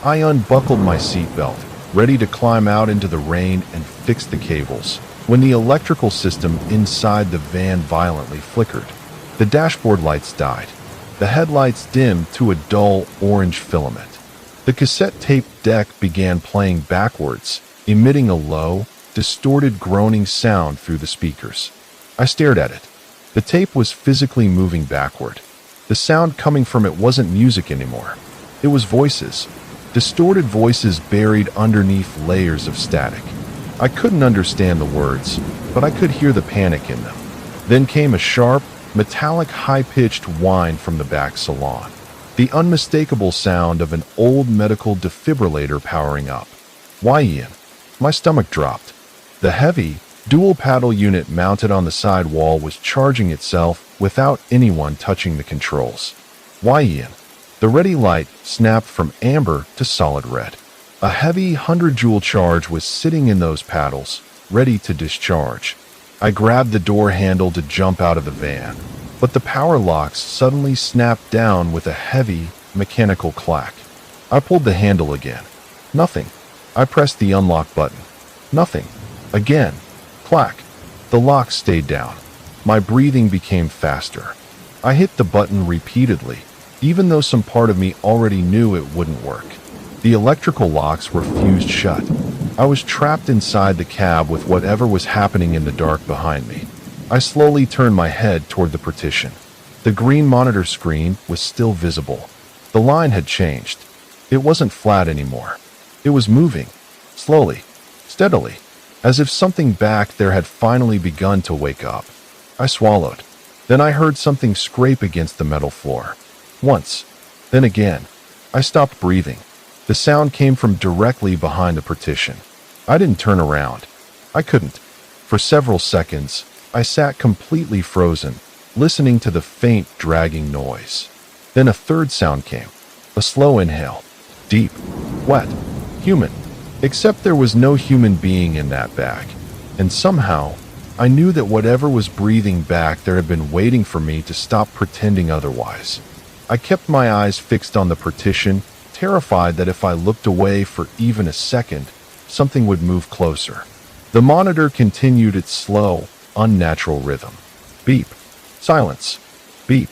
I unbuckled my seatbelt, ready to climb out into the rain and fix the cables, when the electrical system inside the van violently flickered. The dashboard lights died. The headlights dimmed to a dull orange filament. The cassette tape deck began playing backwards, emitting a low, distorted groaning sound through the speakers. I stared at it. The tape was physically moving backward. The sound coming from it wasn't music anymore. It was voices. Distorted voices buried underneath layers of static. I couldn't understand the words, but I could hear the panic in them. Then came a sharp, metallic, high-pitched whine from the back salon. The unmistakable sound of an old medical defibrillator powering up. Why, Ian? My stomach dropped. The heavy, dual-paddle unit mounted on the side wall was charging itself without anyone touching the controls. Why, Ian? The ready light snapped from amber to solid red. A heavy 100-joule charge was sitting in those paddles, ready to discharge. I grabbed the door handle to jump out of the van, but the power locks suddenly snapped down with a heavy, mechanical clack. I pulled the handle again. Nothing. I pressed the unlock button. Nothing. Again. Clack. The lock stayed down. My breathing became faster. I hit the button repeatedly, even though some part of me already knew it wouldn't work. The electrical locks were fused shut. I was trapped inside the cab with whatever was happening in the dark behind me. I slowly turned my head toward the partition. The green monitor screen was still visible. The line had changed. It wasn't flat anymore. It was moving, slowly, steadily, as if something back there had finally begun to wake up. I swallowed. Then I heard something scrape against the metal floor. Once, then again. I stopped breathing. The sound came from directly behind the partition. I didn't turn around. I couldn't. For several seconds, I sat completely frozen, listening to the faint, dragging noise. Then a third sound came. A slow inhale. Deep, wet, human. Except there was no human being in that bag. And somehow, I knew that whatever was breathing back there had been waiting for me to stop pretending otherwise. I kept my eyes fixed on the partition, terrified that if I looked away for even a second, something would move closer. The monitor continued its slow, unnatural rhythm. Beep. Silence. Beep.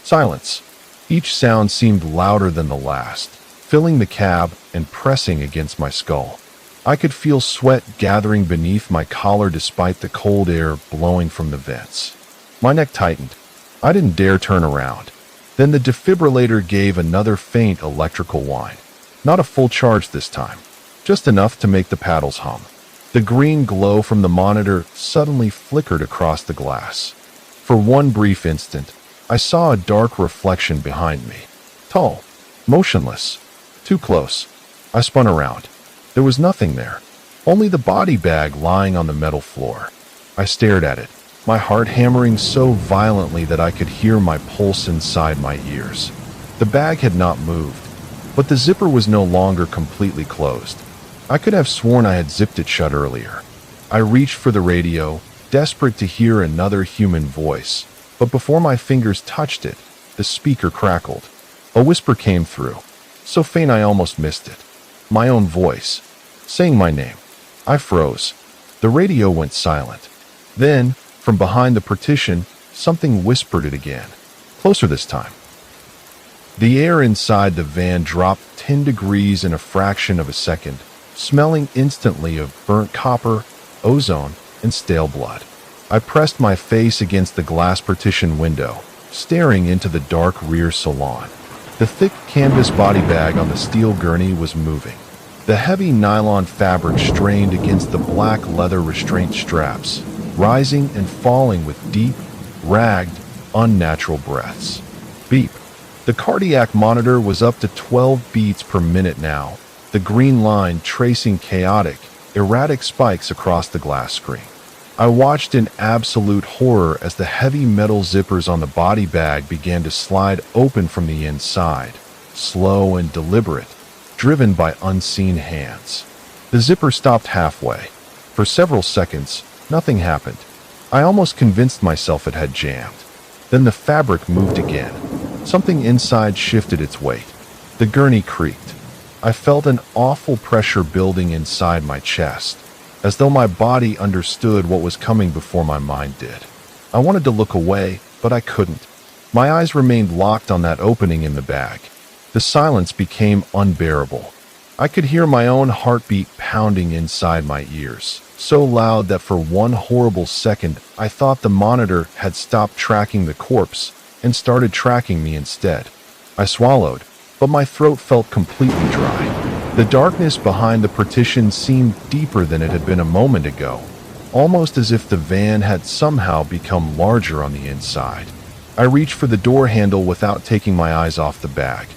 Silence. Each sound seemed louder than the last, filling the cab and pressing against my skull. I could feel sweat gathering beneath my collar despite the cold air blowing from the vents. My neck tightened. I didn't dare turn around. Then the defibrillator gave another faint electrical whine. Not a full charge this time, just enough to make the paddles hum. The green glow from the monitor suddenly flickered across the glass. For one brief instant, I saw a dark reflection behind me. Tall, motionless, too close. I spun around. There was nothing there, only the body bag lying on the metal floor. I stared at it, my heart hammering so violently that I could hear my pulse inside my ears. The bag had not moved, but the zipper was no longer completely closed. I could have sworn I had zipped it shut earlier. I reached for the radio, desperate to hear another human voice, but before my fingers touched it, the speaker crackled. A whisper came through, so faint I almost missed it. My own voice, saying my name. I froze. The radio went silent. Then, from behind the partition, something whispered it again, closer this time. The air inside the van dropped 10 degrees in a fraction of a second, smelling instantly of burnt copper, ozone, and stale blood. I pressed my face against the glass partition window, staring into the dark rear salon. The thick canvas body bag on the steel gurney was moving. The heavy nylon fabric strained against the black leather restraint straps, rising and falling with deep, ragged, unnatural breaths. Beep. The cardiac monitor was up to 12 beats per minute now, the green line tracing chaotic, erratic spikes across the glass screen. I watched in absolute horror as the heavy metal zippers on the body bag began to slide open from the inside, slow and deliberate, driven by unseen hands. The zipper stopped halfway. For several seconds, nothing happened. I almost convinced myself it had jammed. Then the fabric moved again. Something inside shifted its weight. The gurney creaked. I felt an awful pressure building inside my chest, as though my body understood what was coming before my mind did. I wanted to look away, but I couldn't. My eyes remained locked on that opening in the bag. The silence became unbearable. I could hear my own heartbeat pounding inside my ears, so loud that for one horrible second I thought the monitor had stopped tracking the corpse and started tracking me instead. I swallowed, but my throat felt completely dry. The darkness behind the partition seemed deeper than it had been a moment ago, almost as if the van had somehow become larger on the inside. I reached for the door handle without taking my eyes off the bag.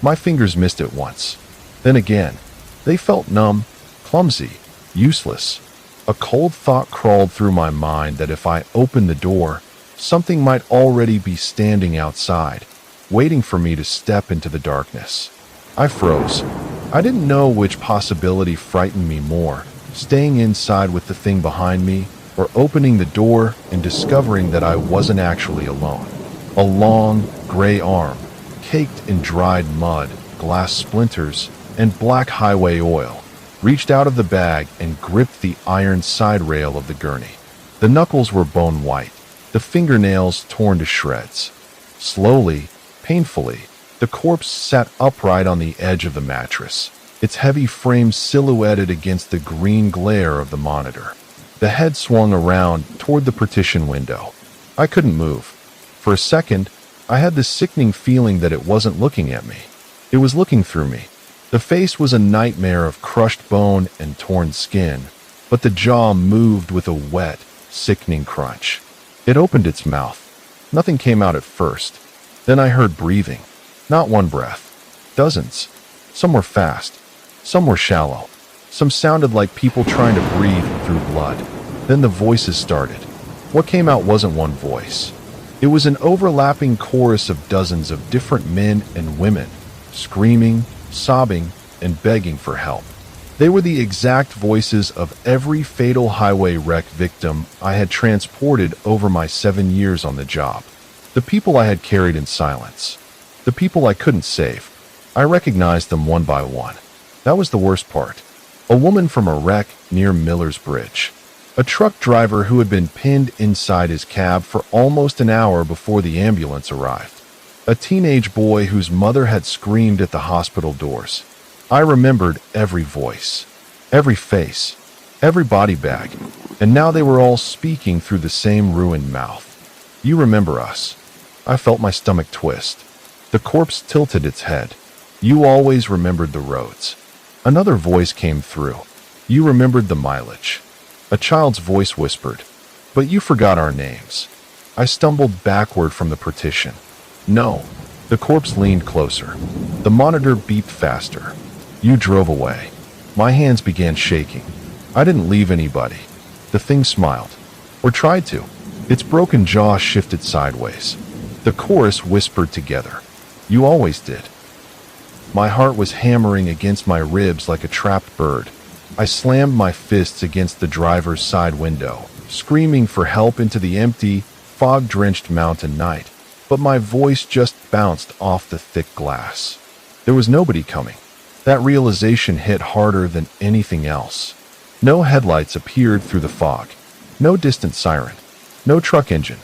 My fingers missed it once. Then again, they felt numb, clumsy, useless. A cold thought crawled through my mind that if I opened the door, something might already be standing outside, waiting for me to step into the darkness. I froze. I didn't know which possibility frightened me more, staying inside with the thing behind me, or opening the door and discovering that I wasn't actually alone. A long, gray arm, caked in dried mud, glass splinters, and black highway oil, reached out of the bag and gripped the iron side rail of the gurney. The knuckles were bone white, the fingernails torn to shreds. Slowly, painfully, the corpse sat upright on the edge of the mattress, its heavy frame silhouetted against the green glare of the monitor. The head swung around toward the partition window. I couldn't move. For a second, I had the sickening feeling that it wasn't looking at me. It was looking through me. The face was a nightmare of crushed bone and torn skin, but the jaw moved with a wet, sickening crunch. It opened its mouth. Nothing came out at first. Then I heard breathing. Not one breath. Dozens. Some were fast. Some were shallow. Some sounded like people trying to breathe through blood. Then the voices started. What came out wasn't one voice. It was an overlapping chorus of dozens of different men and women, screaming, sobbing, and begging for help. They were the exact voices of every fatal highway wreck victim I had transported over my 7 years on the job. The people I had carried in silence. The people I couldn't save. I recognized them one by one. That was the worst part. A woman from a wreck near Miller's Bridge. A truck driver who had been pinned inside his cab for almost an hour before the ambulance arrived. A teenage boy whose mother had screamed at the hospital doors. I remembered every voice, every face, every body bag, and now they were all speaking through the same ruined mouth. You remember us. I felt my stomach twist. The corpse tilted its head. You always remembered the roads. Another voice came through. You remembered the mileage. A child's voice whispered, but you forgot our names. I stumbled backward from the partition. No. The corpse leaned closer. The monitor beeped faster. You drove away. My hands began shaking. I didn't leave anybody. The thing smiled. Or tried to. Its broken jaw shifted sideways. The chorus whispered together. You always did. My heart was hammering against my ribs like a trapped bird. I slammed my fists against the driver's side window, screaming for help into the empty, fog-drenched mountain night, but my voice just bounced off the thick glass. There was nobody coming. That realization hit harder than anything else. No headlights appeared through the fog. No distant siren. No truck engine.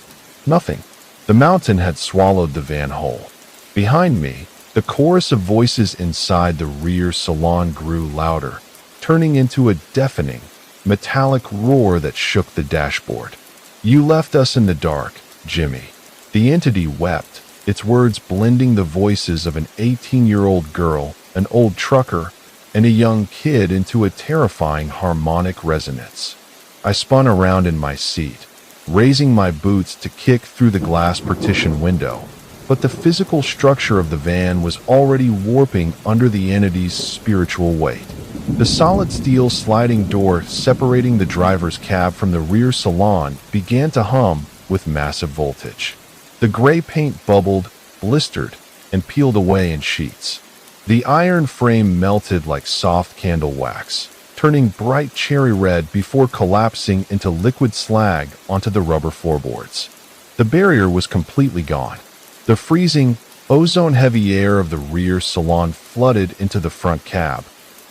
Nothing. The mountain had swallowed the van whole. Behind me, the chorus of voices inside the rear salon grew louder, turning into a deafening, metallic roar that shook the dashboard. You left us in the dark, Jimmy. The entity wept, its words blending the voices of an 18-year-old girl, an old trucker, and a young kid into a terrifying harmonic resonance. I spun around in my seat, raising my boots to kick through the glass partition window, but the physical structure of the van was already warping under the entity's spiritual weight. The solid steel sliding door separating the driver's cab from the rear salon began to hum with massive voltage. The gray paint bubbled, blistered, and peeled away in sheets. The iron frame melted like soft candle wax, turning bright cherry red before collapsing into liquid slag onto the rubber floorboards. The barrier was completely gone. The freezing, ozone-heavy air of the rear salon flooded into the front cab,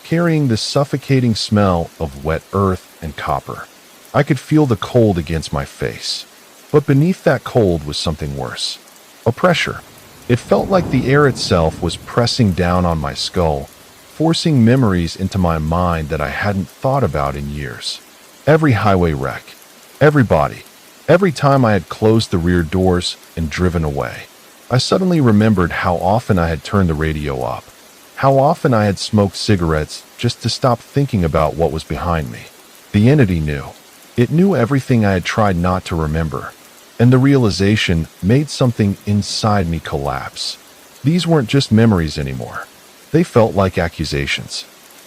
carrying the suffocating smell of wet earth and copper. I could feel the cold against my face, but beneath that cold was something worse. A pressure. It felt like the air itself was pressing down on my skull, forcing memories into my mind that I hadn't thought about in years. Every highway wreck, every body, every time I had closed the rear doors and driven away. I suddenly remembered how often I had turned the radio up, how often I had smoked cigarettes just to stop thinking about what was behind me. The entity knew. It knew everything I had tried not to remember, and the realization made something inside me collapse. These weren't just memories anymore. They felt like accusations.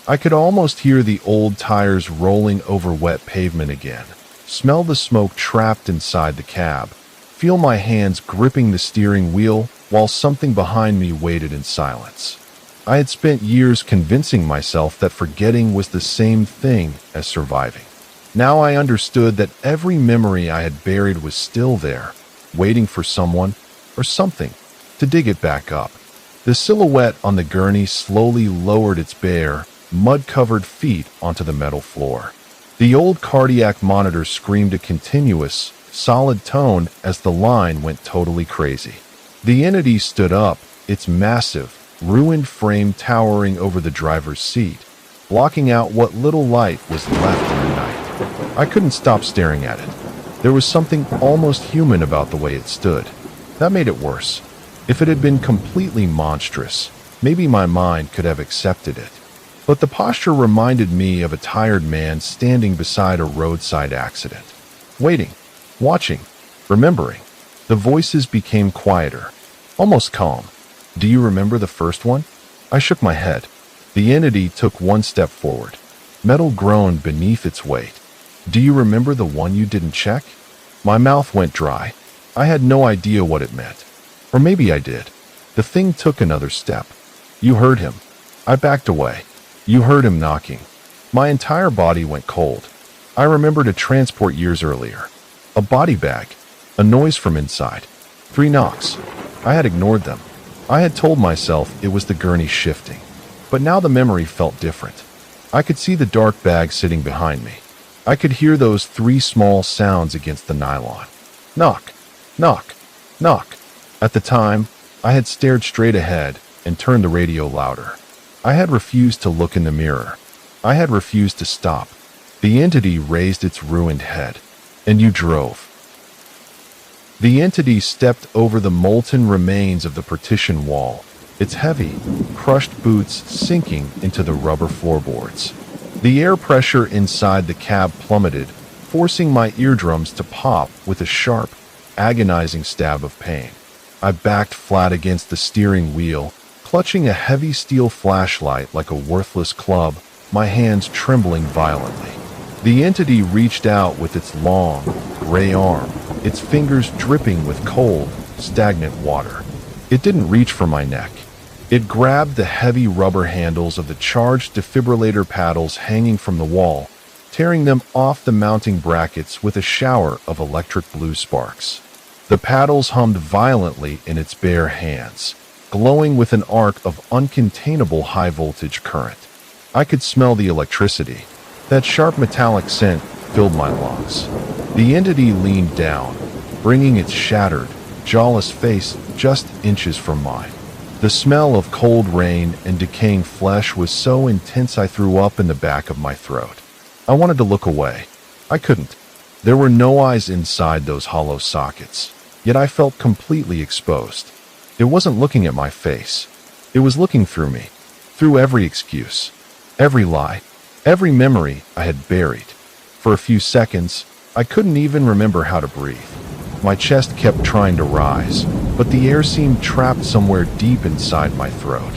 I could almost hear the old tires rolling over wet pavement again, smell the smoke trapped inside the cab, feel my hands gripping the steering wheel while something behind me waited in silence. I had spent years convincing myself that forgetting was the same thing as surviving. Now I understood that every memory I had buried was still there, waiting for someone or something to dig it back up. The silhouette on the gurney slowly lowered its bare, mud-covered feet onto the metal floor. The old cardiac monitor screamed a continuous, solid tone as the line went totally crazy. The entity stood up, its massive, ruined frame towering over the driver's seat, blocking out what little light was left in the night. I couldn't stop staring at it. There was something almost human about the way it stood. That made it worse. If it had been completely monstrous, maybe my mind could have accepted it. But the posture reminded me of a tired man standing beside a roadside accident. Waiting, watching, remembering. The voices became quieter, almost calm. Do you remember the first one? I shook my head. The entity took one step forward. Metal groaned beneath its weight. Do you remember the one you didn't check? My mouth went dry. I had no idea what it meant. Or maybe I did. The thing took another step. You heard him. I backed away. You heard him knocking. My entire body went cold. I remembered a transport years earlier. A body bag. A noise from inside. 3 knocks. I had ignored them. I had told myself it was the gurney shifting. But now the memory felt different. I could see the dark bag sitting behind me. I could hear those 3 small sounds against the nylon. Knock, knock, knock. At the time, I had stared straight ahead and turned the radio louder. I had refused to look in the mirror. I had refused to stop. The entity raised its ruined head. And you drove. The entity stepped over the molten remains of the partition wall, its heavy, crushed boots sinking into the rubber floorboards. The air pressure inside the cab plummeted, forcing my eardrums to pop with a sharp, agonizing stab of pain. I backed flat against the steering wheel, clutching a heavy steel flashlight like a worthless club, my hands trembling violently. The entity reached out with its long, gray arm, its fingers dripping with cold, stagnant water. It didn't reach for my neck. It grabbed the heavy rubber handles of the charged defibrillator paddles hanging from the wall, tearing them off the mounting brackets with a shower of electric blue sparks. The paddles hummed violently in its bare hands, glowing with an arc of uncontainable high-voltage current. I could smell the electricity. That sharp metallic scent filled my lungs. The entity leaned down, bringing its shattered, jawless face just inches from mine. The smell of cold rain and decaying flesh was so intense I threw up in the back of my throat. I wanted to look away. I couldn't. There were no eyes inside those hollow sockets, yet I felt completely exposed. It wasn't looking at my face. It was looking through me, through every excuse, Every lie, every memory I had buried. For a few seconds, I couldn't even remember how to breathe. My chest kept trying to rise, but the air seemed trapped somewhere deep inside my throat.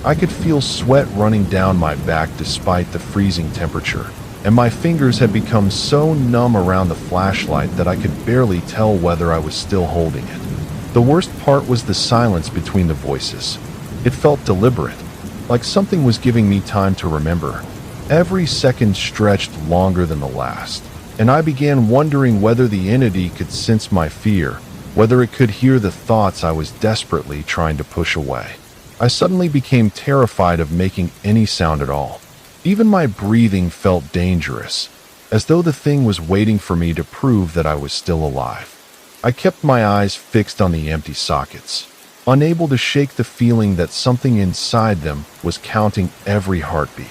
I could feel sweat running down my back despite the freezing temperature, and my fingers had become so numb around the flashlight that I could barely tell whether I was still holding it. The worst part was the silence between the voices. It felt deliberate, like something was giving me time to remember. Every second stretched longer than the last, and I began wondering whether the entity could sense my fear, whether it could hear the thoughts I was desperately trying to push away. I suddenly became terrified of making any sound at all. Even my breathing felt dangerous, as though the thing was waiting for me to prove that I was still alive. I kept my eyes fixed on the empty sockets, unable to shake the feeling that something inside them was counting every heartbeat.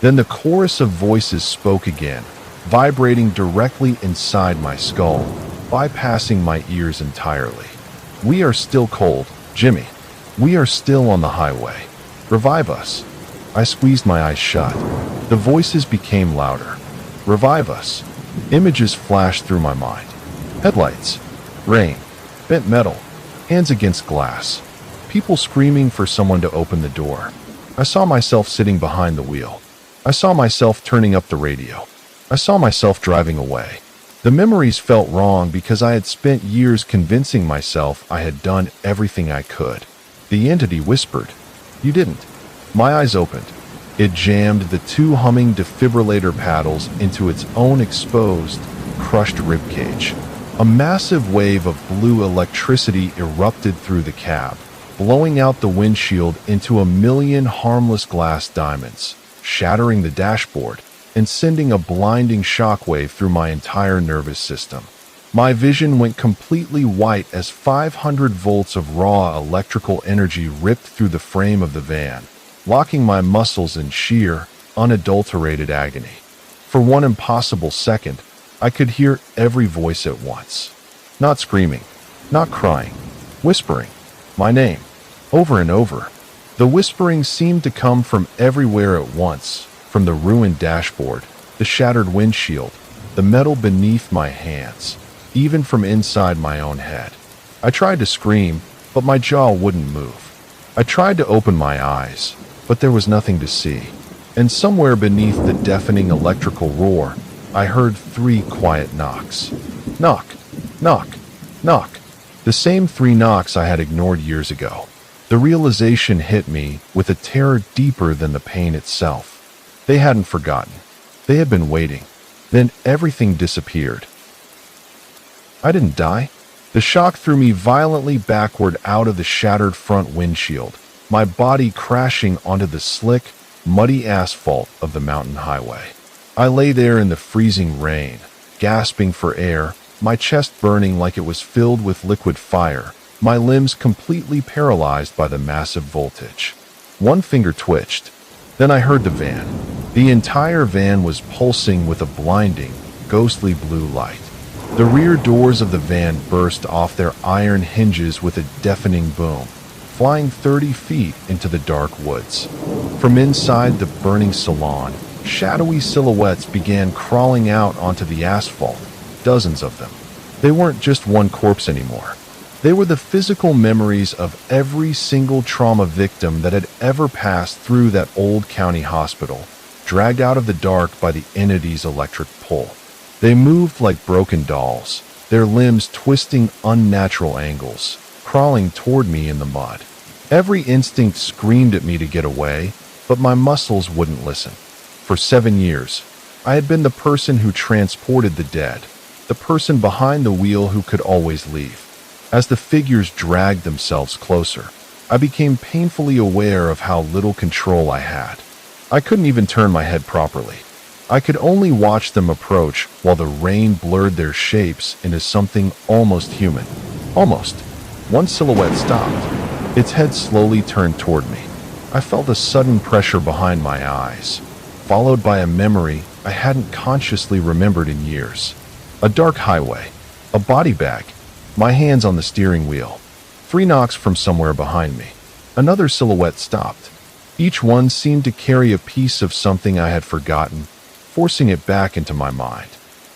Then the chorus of voices spoke again, vibrating directly inside my skull, bypassing my ears entirely. "We are still cold, Jimmy. We are still on the highway. Revive us." I squeezed my eyes shut. The voices became louder. "Revive us." Images flashed through my mind. Headlights, rain, bent metal, hands against glass, people screaming for someone to open the door. I saw myself sitting behind the wheel. I saw myself turning up the radio. I saw myself driving away. The memories felt wrong because I had spent years convincing myself I had done everything I could. The entity whispered, "You didn't." My eyes opened. It jammed the two humming defibrillator paddles into its own exposed, crushed ribcage. A massive wave of blue electricity erupted through the cab, blowing out the windshield into a million harmless glass diamonds, shattering the dashboard and sending a blinding shockwave through my entire nervous system. My vision went completely white as 500 volts of raw electrical energy ripped through the frame of the van, locking my muscles in sheer, unadulterated agony. For one impossible second, I could hear every voice at once. Not screaming, not crying, whispering my name, over and over. The whispering seemed to come from everywhere at once, from the ruined dashboard, the shattered windshield, the metal beneath my hands, even from inside my own head. I tried to scream, but my jaw wouldn't move. I tried to open my eyes, but there was nothing to see. And somewhere beneath the deafening electrical roar, I heard 3 quiet knocks. Knock, knock, knock. The same 3 knocks I had ignored years ago. The realization hit me with a terror deeper than the pain itself. They hadn't forgotten. They had been waiting. Then everything disappeared. I didn't die. The shock threw me violently backward out of the shattered front windshield, my body crashing onto the slick, muddy asphalt of the mountain highway. I lay there in the freezing rain, gasping for air, my chest burning like it was filled with liquid fire, my limbs completely paralyzed by the massive voltage. One finger twitched. Then I heard the van. The entire van was pulsing with a blinding, ghostly blue light. The rear doors of the van burst off their iron hinges with a deafening boom, flying 30 feet into the dark woods. From inside the burning salon, shadowy silhouettes began crawling out onto the asphalt, dozens of them. They weren't just one corpse anymore. They were the physical memories of every single trauma victim that had ever passed through that old county hospital, dragged out of the dark by the entity's electric pull. They moved like broken dolls, their limbs twisting unnatural angles, crawling toward me in the mud. Every instinct screamed at me to get away, but my muscles wouldn't listen. For 7 years, I had been the person who transported the dead, the person behind the wheel who could always leave. As the figures dragged themselves closer, I became painfully aware of how little control I had. I couldn't even turn my head properly. I could only watch them approach while the rain blurred their shapes into something almost human. Almost. One silhouette stopped. Its head slowly turned toward me. I felt a sudden pressure behind my eyes, followed by a memory I hadn't consciously remembered in years. A dark highway, a body bag, my hands on the steering wheel. 3 knocks from somewhere behind me. Another silhouette stopped. Each one seemed to carry a piece of something I had forgotten, forcing it back into my mind.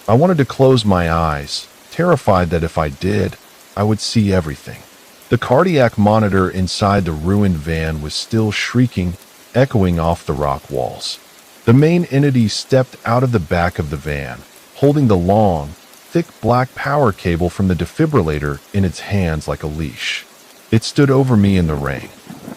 I wanted to close my eyes, terrified that if I did, I would see everything. The cardiac monitor inside the ruined van was still shrieking, echoing off the rock walls. The main entity stepped out of the back of the van, holding the long, thick black power cable from the defibrillator in its hands like a leash. It stood over me in the rain.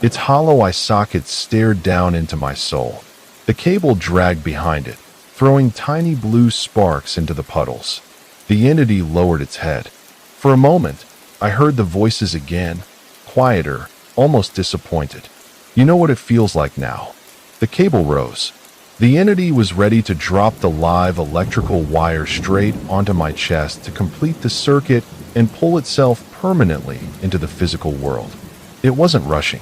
Its hollow eye socket stared down into my soul. The cable dragged behind it, throwing tiny blue sparks into the puddles. The entity lowered its head. For a moment, I heard the voices again, quieter, almost disappointed. You know what it feels like now. The cable rose. The entity was ready to drop the live electrical wire straight onto my chest to complete the circuit and pull itself permanently into the physical world. It wasn't rushing.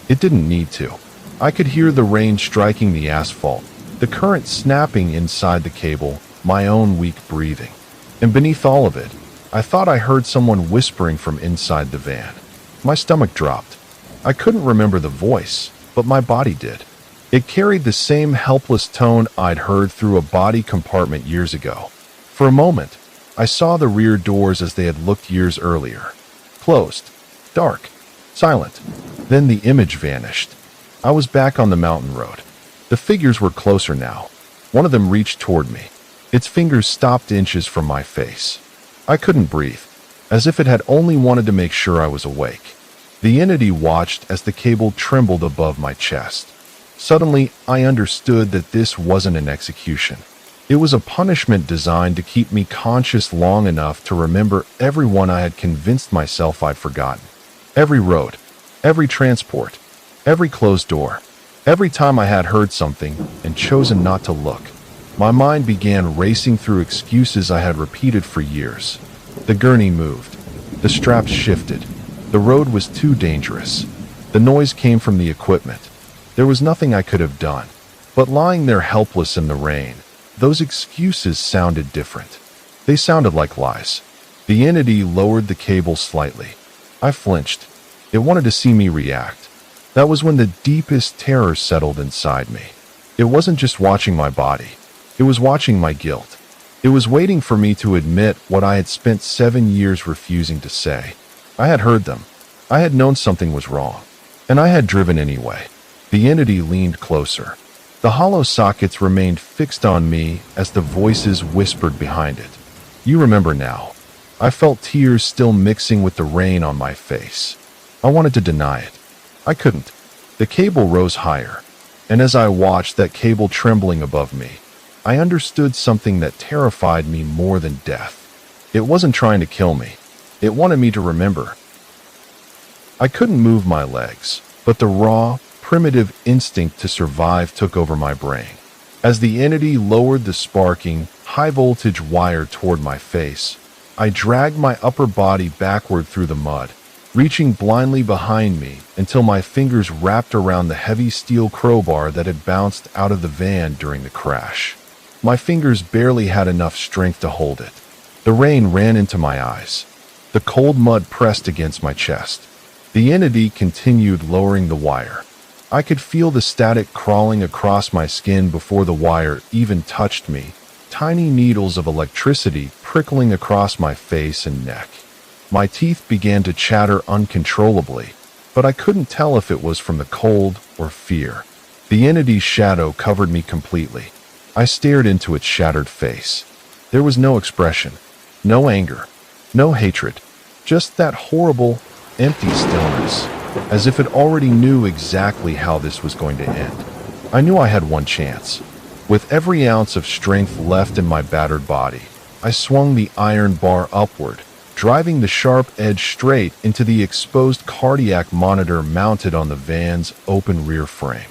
It didn't need to. I could hear the rain striking the asphalt, the current snapping inside the cable, my own weak breathing. And beneath all of it, I thought I heard someone whispering from inside the van. My stomach dropped. I couldn't remember the voice, but my body did. It carried the same helpless tone I'd heard through a body compartment years ago. For a moment, I saw the rear doors as they had looked years earlier. Closed, dark, silent. Then the image vanished. I was back on the mountain road. The figures were closer now. One of them reached toward me. Its fingers stopped inches from my face. I couldn't breathe, as if it had only wanted to make sure I was awake. The entity watched as the cable trembled above my chest. Suddenly, I understood that this wasn't an execution. It was a punishment designed to keep me conscious long enough to remember everyone I had convinced myself I'd forgotten. Every road, every transport, every closed door, every time I had heard something and chosen not to look. My mind began racing through excuses I had repeated for years. The gurney moved. The straps shifted. The road was too dangerous. The noise came from the equipment. There was nothing I could have done. But lying there helpless in the rain, those excuses sounded different. They sounded like lies. The entity lowered the cable slightly. I flinched. It wanted to see me react. That was when the deepest terror settled inside me. It wasn't just watching my body. It was watching my guilt. It was waiting for me to admit what I had spent 7 years refusing to say. I had heard them. I had known something was wrong. And I had driven anyway. The entity leaned closer. The hollow sockets remained fixed on me as the voices whispered behind it. You remember now. I felt tears still mixing with the rain on my face. I wanted to deny it. I couldn't. The cable rose higher. And as I watched that cable trembling above me, I understood something that terrified me more than death. It wasn't trying to kill me. It wanted me to remember. I couldn't move my legs, but the raw, primitive instinct to survive took over my brain. As the entity lowered the sparking, high-voltage wire toward my face, I dragged my upper body backward through the mud, reaching blindly behind me until my fingers wrapped around the heavy steel crowbar that had bounced out of the van during the crash. My fingers barely had enough strength to hold it. The rain ran into my eyes. The cold mud pressed against my chest. The entity continued lowering the wire. I could feel the static crawling across my skin before the wire even touched me, tiny needles of electricity prickling across my face and neck. My teeth began to chatter uncontrollably, but I couldn't tell if it was from the cold or fear. The entity's shadow covered me completely. I stared into its shattered face. There was no expression, no anger, no hatred, just that horrible, empty stillness, as if it already knew exactly how this was going to end. I knew I had one chance. With every ounce of strength left in my battered body, I swung the iron bar upward, driving the sharp edge straight into the exposed cardiac monitor mounted on the van's open rear frame.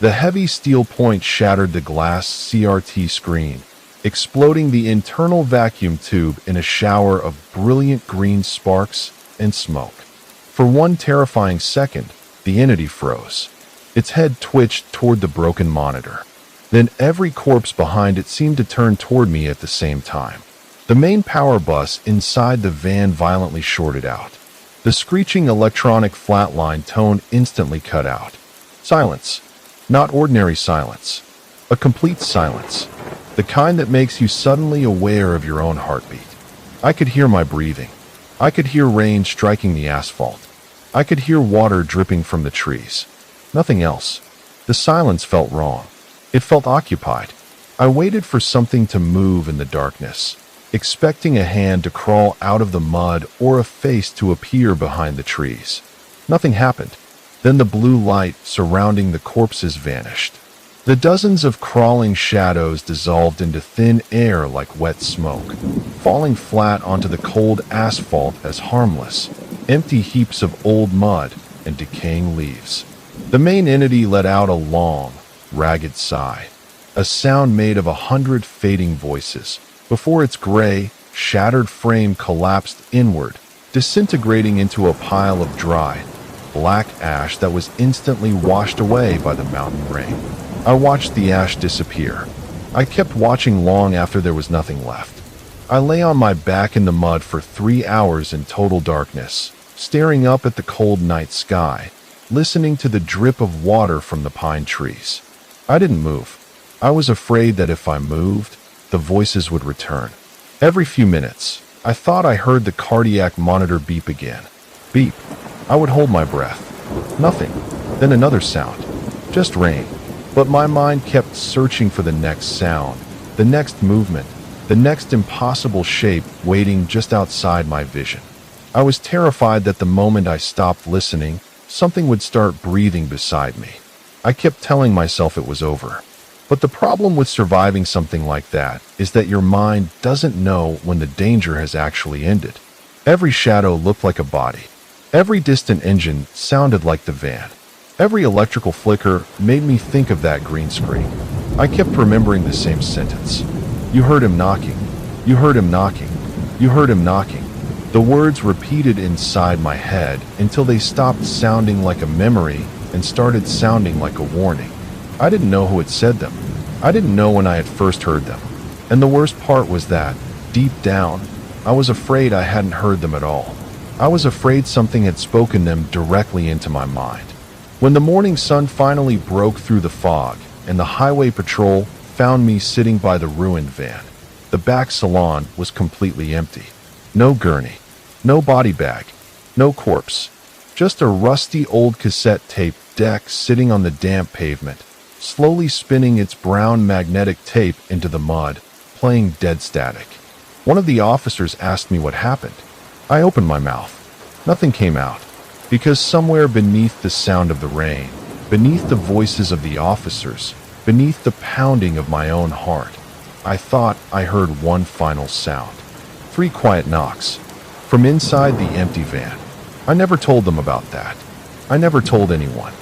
The heavy steel point shattered the glass CRT screen, exploding the internal vacuum tube in a shower of brilliant green sparks and smoke. For one terrifying second, the entity froze. Its head twitched toward the broken monitor. Then every corpse behind it seemed to turn toward me at the same time. The main power bus inside the van violently shorted out. The screeching electronic flatline tone instantly cut out. Silence. Not ordinary silence. A complete silence. The kind that makes you suddenly aware of your own heartbeat. I could hear my breathing. I could hear rain striking the asphalt. I could hear water dripping from the trees. Nothing else. The silence felt wrong. It felt occupied. I waited for something to move in the darkness, expecting a hand to crawl out of the mud or a face to appear behind the trees. Nothing happened. Then the blue light surrounding the corpses vanished. The dozens of crawling shadows dissolved into thin air like wet smoke, falling flat onto the cold asphalt as harmless, empty heaps of old mud and decaying leaves. The main entity let out a long, ragged sigh, a sound made of 100 fading voices, before its gray, shattered frame collapsed inward, disintegrating into a pile of dry, black ash that was instantly washed away by the mountain rain. I watched the ash disappear. I kept watching long after there was nothing left. I lay on my back in the mud for 3 hours in total darkness, staring up at the cold night sky, listening to the drip of water from the pine trees. I didn't move. I was afraid that if I moved, the voices would return. Every few minutes, I thought I heard the cardiac monitor beep again. Beep. I would hold my breath. Nothing. Then another sound. Just rain. But my mind kept searching for the next sound, the next movement, the next impossible shape waiting just outside my vision. I was terrified that the moment I stopped listening, something would start breathing beside me. I kept telling myself it was over. But the problem with surviving something like that is that your mind doesn't know when the danger has actually ended. Every shadow looked like a body. Every distant engine sounded like the van. Every electrical flicker made me think of that green screen. I kept remembering the same sentence. You heard him knocking. You heard him knocking. You heard him knocking. The words repeated inside my head until they stopped sounding like a memory and started sounding like a warning. I didn't know who had said them. I didn't know when I had first heard them. And the worst part was that, deep down, I was afraid I hadn't heard them at all. I was afraid something had spoken them directly into my mind. When the morning sun finally broke through the fog and the highway patrol found me sitting by the ruined van, the back salon was completely empty. No gurney, no body bag, no corpse, just a rusty old cassette tape deck sitting on the damp pavement, slowly spinning its brown magnetic tape into the mud, playing dead static. One of the officers asked me what happened. I opened my mouth. Nothing came out, because somewhere beneath the sound of the rain, beneath the voices of the officers, beneath the pounding of my own heart, I thought I heard one final sound. 3 quiet knocks, from inside the empty van. I never told them about that. I never told anyone.